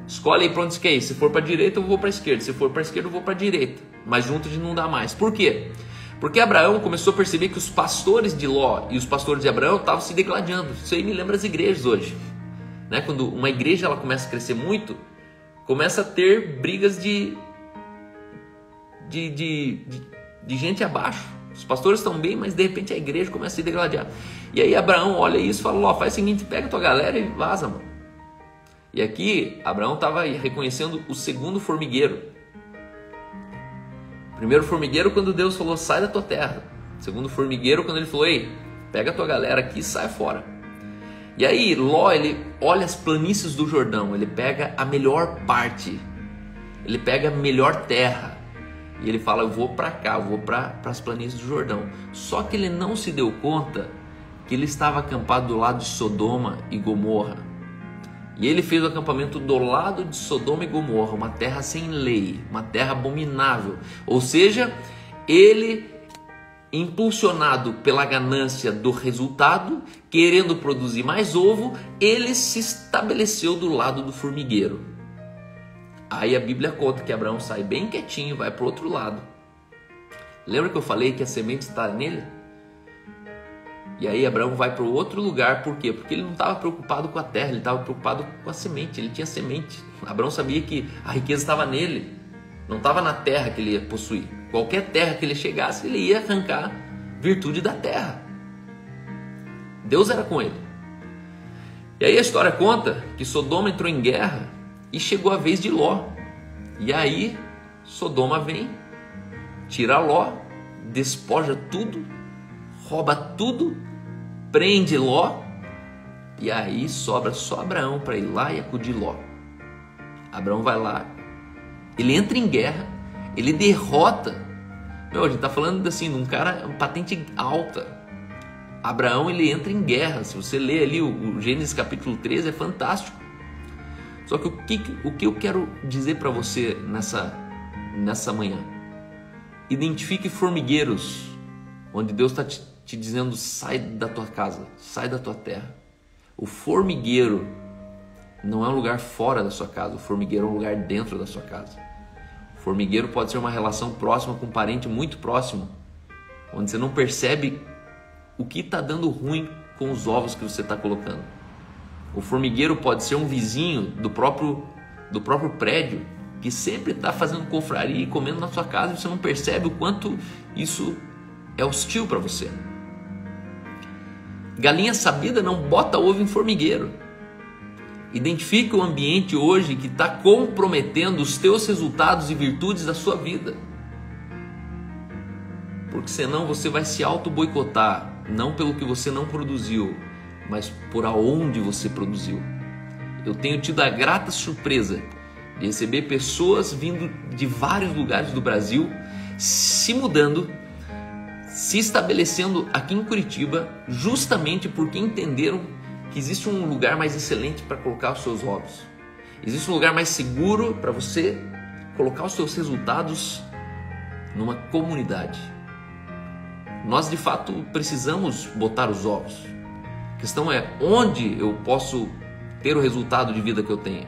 escolhe aí para onde você quer ir. Se for para a direita eu vou para a esquerda, se for para a esquerda eu vou para a direita, mas juntos não dá mais. Por quê? Porque Abraão começou a perceber que os pastores de Ló e os pastores de Abraão estavam se degladiando. Isso aí me lembra as igrejas hoje, né? Quando uma igreja ela começa a crescer muito, começa a ter brigas de gente abaixo. Os pastores estão bem, mas de repente a igreja começa a se degladiar. E aí Abraão olha isso e fala: Ló, faz o seguinte, pega a tua galera e vaza, mano. E aqui Abraão estava reconhecendo o segundo formigueiro. Primeiro formigueiro quando Deus falou: sai da tua terra. Segundo formigueiro quando ele falou: ei, pega a tua galera aqui e sai fora. E aí Ló, ele olha as planícies do Jordão, ele pega a melhor parte, ele pega a melhor terra e ele fala: eu vou para cá, eu vou para as planícies do Jordão. Só que ele não se deu conta que ele estava acampado do lado de Sodoma e Gomorra. E ele fez o acampamento do lado de Sodoma e Gomorra, uma terra sem lei, uma terra abominável. Ou seja, ele impulsionado pela ganância do resultado, querendo produzir mais ovo, ele se estabeleceu do lado do formigueiro. Aí a Bíblia conta que Abraão sai bem quietinho e vai para o outro lado. Lembra que eu falei que a semente está nele? E aí Abraão vai para o outro lugar, por quê? Porque ele não estava preocupado com a terra, ele estava preocupado com a semente, ele tinha semente. Abraão sabia que a riqueza estava nele, não estava na terra que ele ia possuir. Qualquer terra que ele chegasse, ele ia arrancar virtude da terra. Deus era com ele. E aí a história conta que Sodoma entrou em guerra e chegou a vez de Ló. E aí Sodoma vem, tira Ló, despoja tudo, rouba tudo, prende Ló, e aí sobra só Abraão para ir lá e acudir Ló. Abraão vai lá, ele entra em guerra, ele derrota. A gente está falando assim, de um cara, patente alta. Abraão, ele entra em guerra. Se você ler ali o Gênesis capítulo 13, é fantástico. Só que o que eu quero dizer para você nessa manhã? Identifique formigueiros onde Deus está te dizendo: sai da tua casa, sai da tua terra. O formigueiro não é um lugar fora da sua casa, o formigueiro é um lugar dentro da sua casa. O formigueiro pode ser uma relação próxima com um parente muito próximo, onde você não percebe o que está dando ruim com os ovos que você está colocando. O formigueiro pode ser um vizinho do próprio prédio, que sempre está fazendo confraria e comendo na sua casa, e você não percebe o quanto isso é hostil para você. Galinha sabida não bota ovo em formigueiro. Identifique o ambiente hoje que está comprometendo os teus resultados e virtudes da sua vida. Porque senão você vai se auto-boicotar, não pelo que você não produziu, mas por aonde você produziu. Eu tenho tido a grata surpresa de receber pessoas vindo de vários lugares do Brasil, se mudando, se estabelecendo aqui em Curitiba, justamente porque entenderam que existe um lugar mais excelente para colocar os seus ovos. Existe um lugar mais seguro para você colocar os seus resultados numa comunidade. Nós de fato precisamos botar os ovos. A questão é onde eu posso ter o resultado de vida que eu tenho.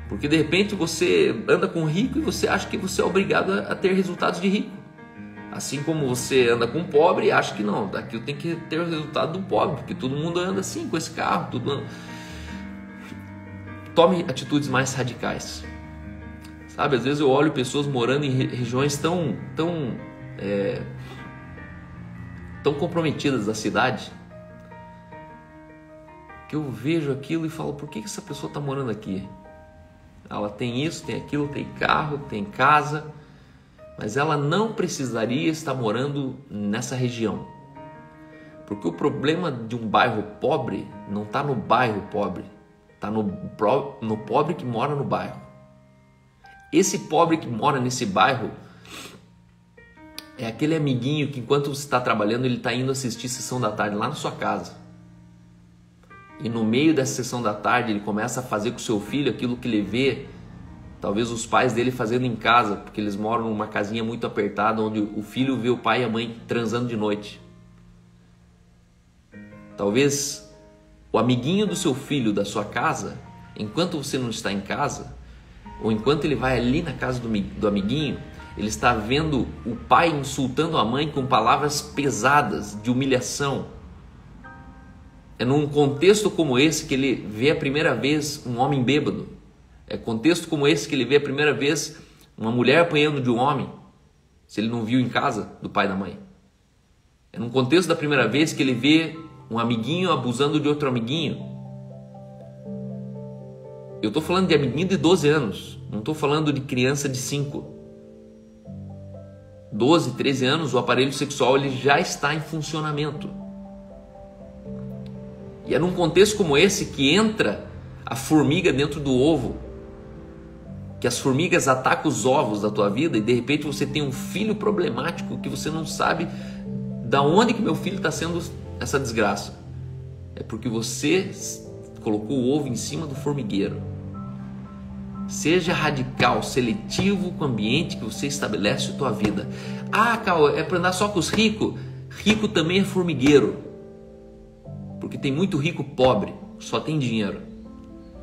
Porque de repente você anda com rico e você acha que você é obrigado a ter resultados de rico. Assim como você anda com pobre e acha que não, daqui eu tenho que ter o resultado do pobre, porque todo mundo anda assim, com esse carro, Tome atitudes mais radicais. Sabe, às vezes eu olho pessoas morando em regiões tão comprometidas da cidade, que eu vejo aquilo e falo: por que essa pessoa está morando aqui? Ela tem isso, tem aquilo, tem carro, tem casa, mas ela não precisaria estar morando nessa região. Porque o problema de um bairro pobre não está no bairro pobre, está no pobre que mora no bairro. Esse pobre que mora nesse bairro é aquele amiguinho que, enquanto você está trabalhando, ele está indo assistir sessão da tarde lá na sua casa. E no meio dessa sessão da tarde ele começa a fazer com o seu filho aquilo que ele vê talvez os pais dele fazendo em casa, porque eles moram numa casinha muito apertada, onde o filho vê o pai e a mãe transando de noite. Talvez o amiguinho do seu filho da sua casa, enquanto você não está em casa, ou enquanto ele vai ali na casa do amiguinho, ele está vendo o pai insultando a mãe com palavras pesadas de humilhação. É num contexto como esse que ele vê a primeira vez um homem bêbado. É contexto como esse que ele vê a primeira vez uma mulher apanhando de um homem, se ele não viu em casa do pai e da mãe. É num contexto da primeira vez que ele vê um amiguinho abusando de outro amiguinho. Eu estou falando de amiguinho de 12 anos, não estou falando de criança de 5. 12, 13 anos, o aparelho sexual ele já está em funcionamento. E é num contexto como esse que entra a formiga dentro do ovo, que as formigas atacam os ovos da tua vida, e de repente você tem um filho problemático que você não sabe da onde que meu filho está sendo essa desgraça. É porque você colocou o ovo em cima do formigueiro. Seja radical, seletivo com o ambiente que você estabelece a tua vida. Ah, Cal, é para andar só com os ricos? Rico também é formigueiro. Porque tem muito rico pobre, só tem dinheiro.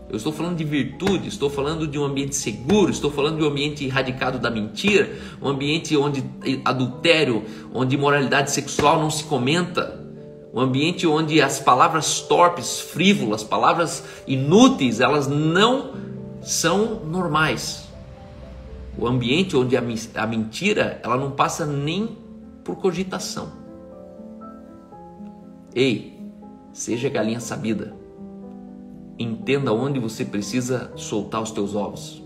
Eu estou falando de virtude, estou falando de um ambiente seguro, estou falando de um ambiente erradicado da mentira, um ambiente onde adultério, onde imoralidade sexual não se comenta, um ambiente onde as palavras torpes, frívolas, palavras inúteis, elas não são normais. O ambiente onde a mentira, ela não passa nem por cogitação. Ei, seja galinha sabida. Entenda onde você precisa soltar os teus ovos.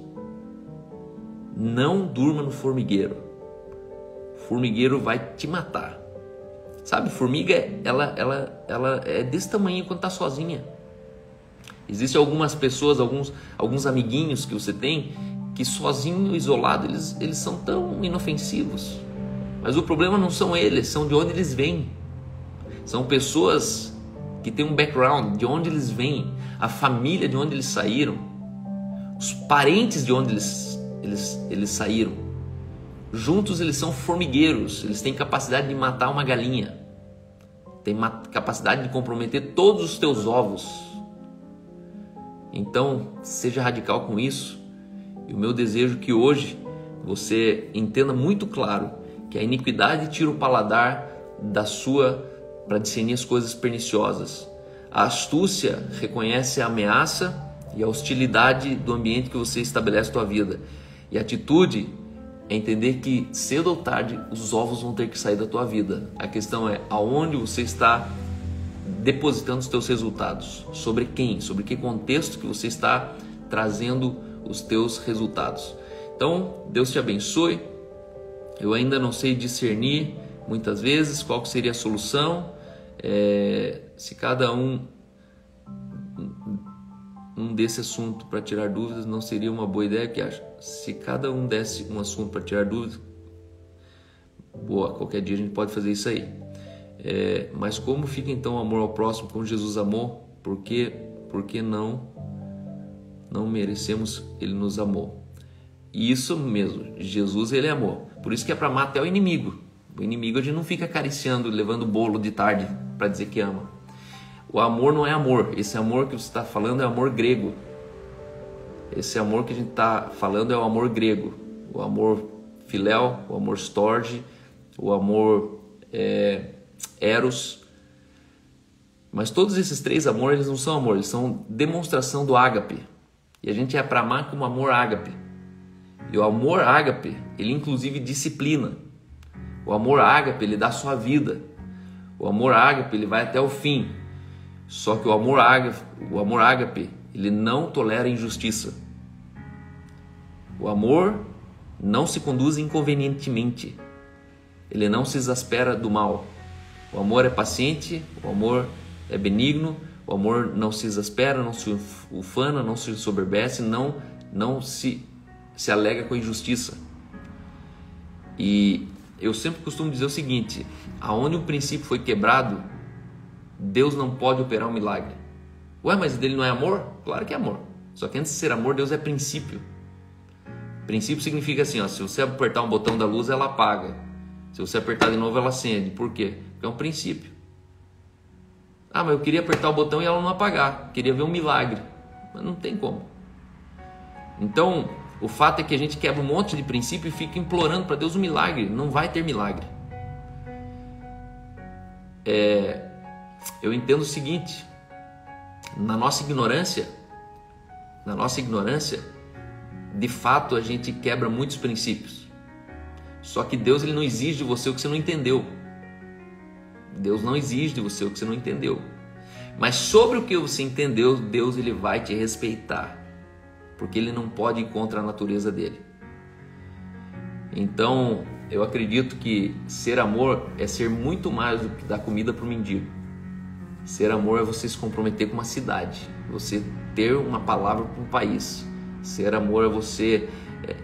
Não durma no formigueiro. O formigueiro vai te matar. Sabe, formiga, ela é desse tamanho quando está sozinha. Existem algumas pessoas, alguns amiguinhos que você tem, que sozinho, isolado, eles são tão inofensivos. Mas o problema não são eles, são de onde eles vêm. São pessoas que têm um background, de onde eles vêm, a família de onde eles saíram, os parentes de onde eles saíram. Juntos eles são formigueiros, eles têm capacidade de matar uma galinha, têm capacidade de comprometer todos os teus ovos. Então, seja radical com isso. E o meu desejo é que hoje você entenda muito claro que a iniquidade tira o paladar para discernir as coisas perniciosas. A astúcia reconhece a ameaça e a hostilidade do ambiente que você estabelece na tua vida. E a atitude é entender que cedo ou tarde os ovos vão ter que sair da tua vida. A questão é aonde você está depositando os teus resultados, sobre quem, sobre que contexto que você está trazendo os teus resultados. Então, Deus te abençoe. Eu ainda não sei discernir muitas vezes qual que seria a solução. Se cada um desse assunto para tirar dúvidas, não seria uma boa ideia? Que acha? Se cada um desse um assunto para tirar dúvidas, boa, qualquer dia a gente pode fazer isso aí. Mas como fica então o amor ao próximo, como Jesus amou? Por que não merecemos? Ele nos amou. E isso mesmo, Jesus ele amou. Por isso que é para amar até o inimigo. O inimigo a gente não fica acariciando, levando bolo de tarde para dizer que ama. O amor não é amor. Esse amor que você está falando é amor grego. Esse amor que a gente está falando é o amor grego. O amor filéu, o amor storge, o amor eros. Mas todos esses três amores, eles não são amor, eles são demonstração do ágape. E a gente é para amar como amor ágape. E o amor ágape, ele inclusive disciplina. O amor ágape, ele dá a sua vida. O amor ágape, ele vai até o fim. Só que o amor ágape, ele não tolera injustiça. O amor não se conduz inconvenientemente. Ele não se exaspera do mal. O amor é paciente, o amor é benigno, o amor não se exaspera, não se ufana, não se ensoberbece, não se alega com a injustiça. E eu sempre costumo dizer o seguinte: aonde o princípio foi quebrado, Deus não pode operar um milagre. Ué, mas dele não é amor? Claro que é amor. Só que antes de ser amor, Deus é princípio. Princípio significa assim, ó, se você apertar um botão da luz, ela apaga. Se você apertar de novo, ela acende. Por quê? Porque é um princípio. Ah, mas eu queria apertar o botão e ela não apagar. Queria ver um milagre. Mas não tem como. Então, o fato é que a gente quebra um monte de princípio e fica implorando para Deus um milagre. Não vai ter milagre. Eu entendo o seguinte: na nossa ignorância, de fato a gente quebra muitos princípios. Só que Deus ele não exige de você o que você não entendeu. Deus não exige de você o que você não entendeu. Mas sobre o que você entendeu, Deus ele vai te respeitar. Porque ele não pode ir contra a natureza dele. Então, eu acredito que ser amor é ser muito mais do que dar comida para o mendigo. Ser amor é você se comprometer com uma cidade, você ter uma palavra para um país. Ser amor é você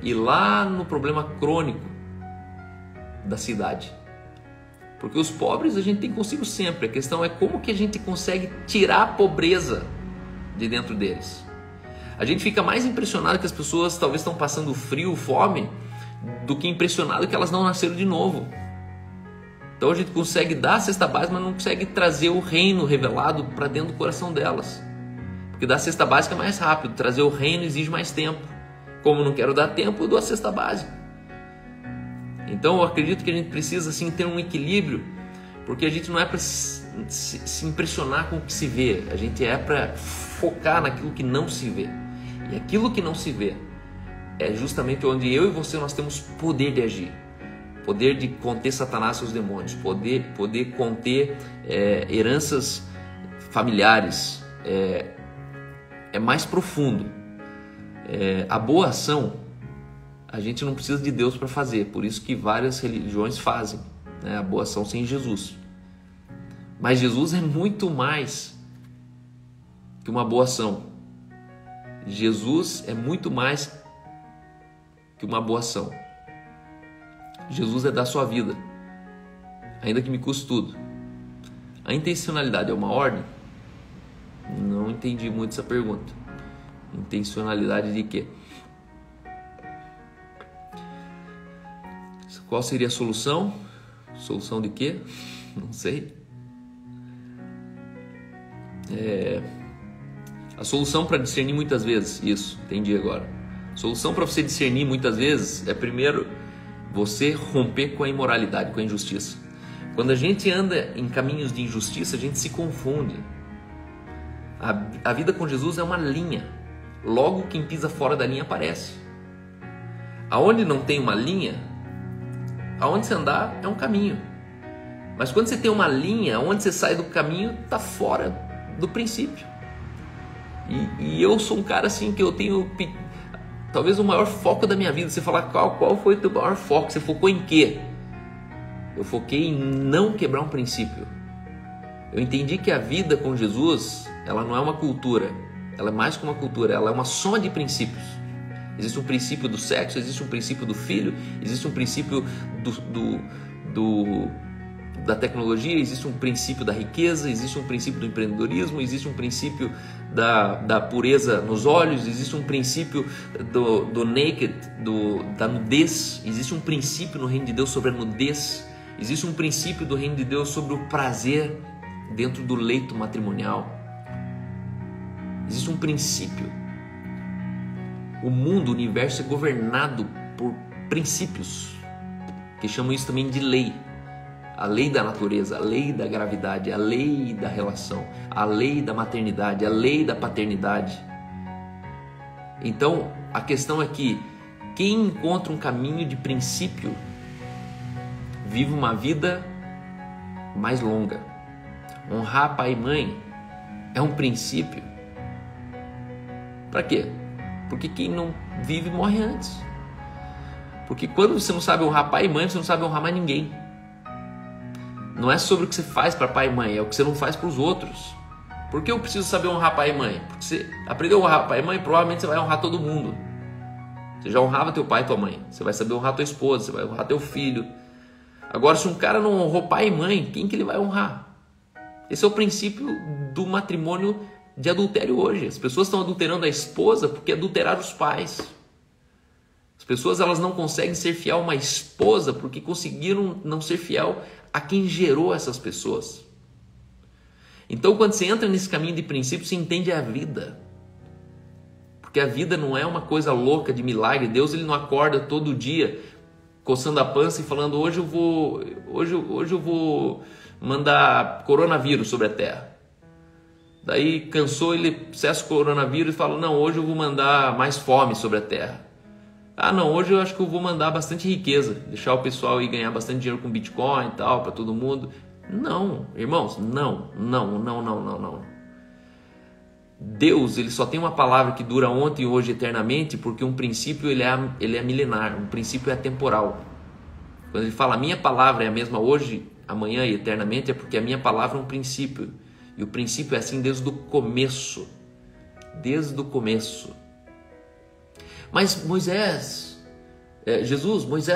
ir lá no problema crônico da cidade. Porque os pobres a gente tem consigo sempre. A questão é como que a gente consegue tirar a pobreza de dentro deles. A gente fica mais impressionado que as pessoas talvez estão passando frio, fome, do que impressionado que elas não nasceram de novo. Então a gente consegue dar a cesta básica, mas não consegue trazer o reino revelado para dentro do coração delas. Porque dar a cesta básica é mais rápido, trazer o reino exige mais tempo. Como eu não quero dar tempo, eu dou a cesta básica. Então eu acredito que a gente precisa assim, ter um equilíbrio, porque a gente não é para se impressionar com o que se vê, a gente é para focar naquilo que não se vê. E aquilo que não se vê é justamente onde eu e você nós temos poder de agir. Poder de conter Satanás e seus demônios, poder conter heranças familiares, é mais profundo. A boa ação, a gente não precisa de Deus para fazer, por isso que várias religiões fazem, né? A boa ação sem Jesus. Mas Jesus é muito mais que uma boa ação. Jesus é muito mais que uma boa ação. Jesus é dar sua vida, ainda que me custe tudo. A intencionalidade é uma ordem? Não entendi muito essa pergunta. Intencionalidade de quê? Qual seria a solução? Solução de quê? Não sei. A solução para discernir muitas vezes, isso, entendi agora. A solução para você discernir muitas vezes é primeiro você romper com a imoralidade, com a injustiça. Quando a gente anda em caminhos de injustiça, a gente se confunde. A vida com Jesus é uma linha. Logo, quem pisa fora da linha aparece. Aonde não tem uma linha, aonde você andar é um caminho. Mas quando você tem uma linha, onde você sai do caminho, está fora do princípio. E eu sou um cara assim que eu tenho talvez o maior foco da minha vida. Você falar qual foi o teu maior foco? Você focou em quê? Eu foquei em não quebrar um princípio. Eu entendi que a vida com Jesus, ela não é uma cultura, ela é mais que uma cultura, ela é uma soma de princípios. Existe um princípio do sexo, existe um princípio do filho, existe um princípio da tecnologia, existe um princípio da riqueza, existe um princípio do empreendedorismo, existe um princípio da pureza nos olhos, existe um princípio do naked, da nudez, existe um princípio no reino de Deus sobre a nudez, existe um princípio do reino de Deus sobre o prazer dentro do leito matrimonial. Existe um princípio. O mundo, o universo é governado por princípios, que chamam isso também de lei. A lei da natureza, a lei da gravidade, a lei da relação, a lei da maternidade, a lei da paternidade. Então, a questão é que quem encontra um caminho de princípio vive uma vida mais longa. Honrar pai e mãe é um princípio. Para quê? Porque quem não vive morre antes. Porque quando você não sabe honrar pai e mãe, você não sabe honrar mais ninguém. Não é sobre o que você faz para pai e mãe, é o que você não faz para os outros. Por que eu preciso saber honrar pai e mãe? Porque você aprendeu a honrar pai e mãe, provavelmente você vai honrar todo mundo. Você já honrava teu pai e tua mãe. Você vai saber honrar tua esposa, você vai honrar teu filho. Agora, se um cara não honrou pai e mãe, quem que ele vai honrar? Esse é o princípio do matrimônio de adultério hoje. As pessoas estão adulterando a esposa porque adulteraram os pais. As pessoas elas não conseguem ser fiel a uma esposa porque conseguiram não ser fiel a quem gerou essas pessoas. Então, quando você entra nesse caminho de princípio, você entende a vida. Porque a vida não é uma coisa louca de milagre. Deus ele não acorda todo dia coçando a pança e falando: hoje eu vou mandar coronavírus sobre a terra. Daí cansou, ele cessa o coronavírus e fala: não, hoje eu vou mandar mais fome sobre a terra. Ah, não, hoje eu acho que eu vou mandar bastante riqueza, deixar o pessoal ir ganhar bastante dinheiro com Bitcoin e tal, para todo mundo. Não, irmãos, não. Deus, ele só tem uma palavra que dura ontem, hoje, eternamente, porque um princípio ele é milenar, um princípio é temporal. Quando ele fala, a minha palavra é a mesma hoje, amanhã e eternamente, é porque a minha palavra é um princípio. E o princípio é assim desde o começo. Desde o começo. Mas Moisés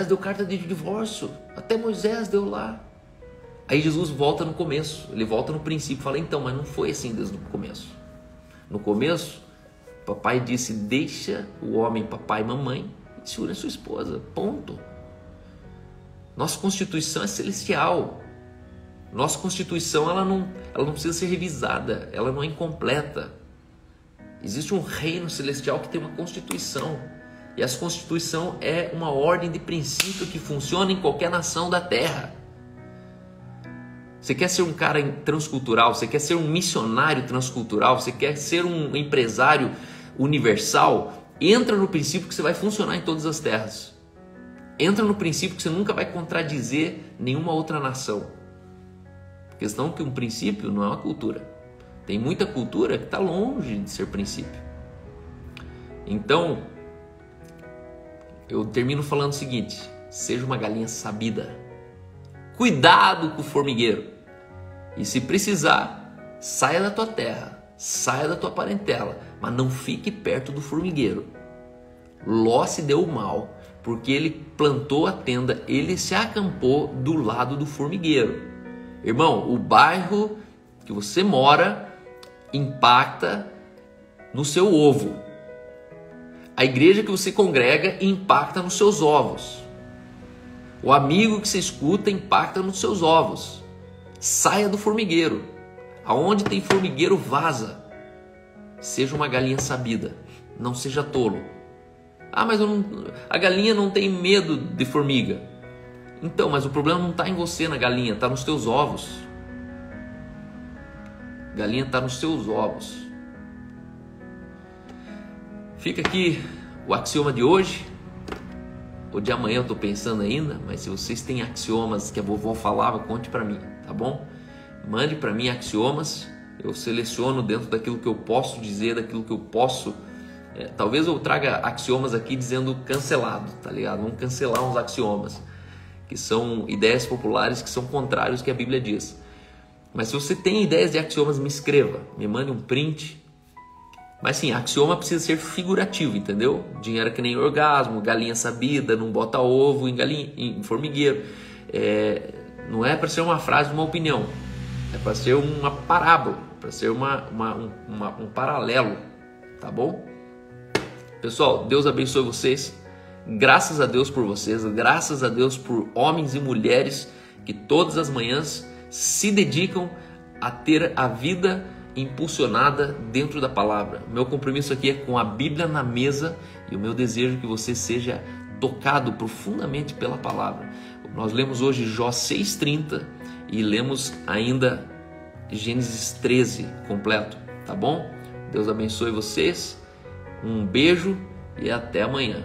deu carta de divórcio. Até Moisés deu lá. Aí Jesus volta no começo. Ele volta no princípio. Fala, então, mas não foi assim desde o começo. No começo, Papai disse: deixa o homem papai e mamãe e se une a sua esposa. Ponto. Nossa Constituição é celestial. Nossa Constituição ela não precisa ser revisada, ela não é incompleta. Existe um reino celestial que tem uma Constituição. E essa Constituição é uma ordem de princípio que funciona em qualquer nação da Terra. Você quer ser um cara transcultural, você quer ser um missionário transcultural, você quer ser um empresário universal, entra no princípio que você vai funcionar em todas as terras. Entra no princípio que você nunca vai contradizer nenhuma outra nação. A questão é que um princípio não é uma cultura. Tem muita cultura que está longe de ser princípio. Então, eu termino falando o seguinte: seja uma galinha sabida. Cuidado com o formigueiro. E se precisar, saia da tua terra, saia da tua parentela, mas não fique perto do formigueiro. Ló se deu mal, porque ele plantou a tenda, ele se acampou do lado do formigueiro. Irmão, o bairro que você mora impacta no seu ovo. A igreja que você congrega impacta nos seus ovos. O amigo que você escuta impacta nos seus ovos. Saia do formigueiro. Aonde tem formigueiro, vaza. Seja uma galinha sabida. Não seja tolo. Ah, mas a galinha não tem medo de formiga. Então, mas o problema não está em você na galinha, está nos teus ovos. Galinha está nos seus ovos. Fica aqui o axioma de hoje. O de amanhã eu estou pensando ainda, mas se vocês têm axiomas que a vovó falava, conte para mim, tá bom? Mande para mim axiomas, eu seleciono dentro daquilo que eu posso dizer, daquilo que eu posso. Talvez eu traga axiomas aqui dizendo cancelado, tá ligado? Vamos cancelar uns axiomas, que são ideias populares que são contrários ao que a Bíblia diz. Mas se você tem ideias de axiomas, me escreva, me mande um print. Mas sim, axioma precisa ser figurativo, entendeu? Dinheiro é que nem orgasmo, galinha sabida, não bota ovo em formigueiro. Não é para ser uma frase, uma opinião. É para ser uma parábola, para ser um paralelo, tá bom? Pessoal, Deus abençoe vocês. Graças a Deus por vocês, graças a Deus por homens e mulheres que todas as manhãs se dedicam a ter a vida impulsionada dentro da palavra. O meu compromisso aqui é com a Bíblia na mesa e o meu desejo é que você seja tocado profundamente pela palavra. Nós lemos hoje Jó 6:30 e lemos ainda Gênesis 13 completo, tá bom? Deus abençoe vocês, um beijo e até amanhã.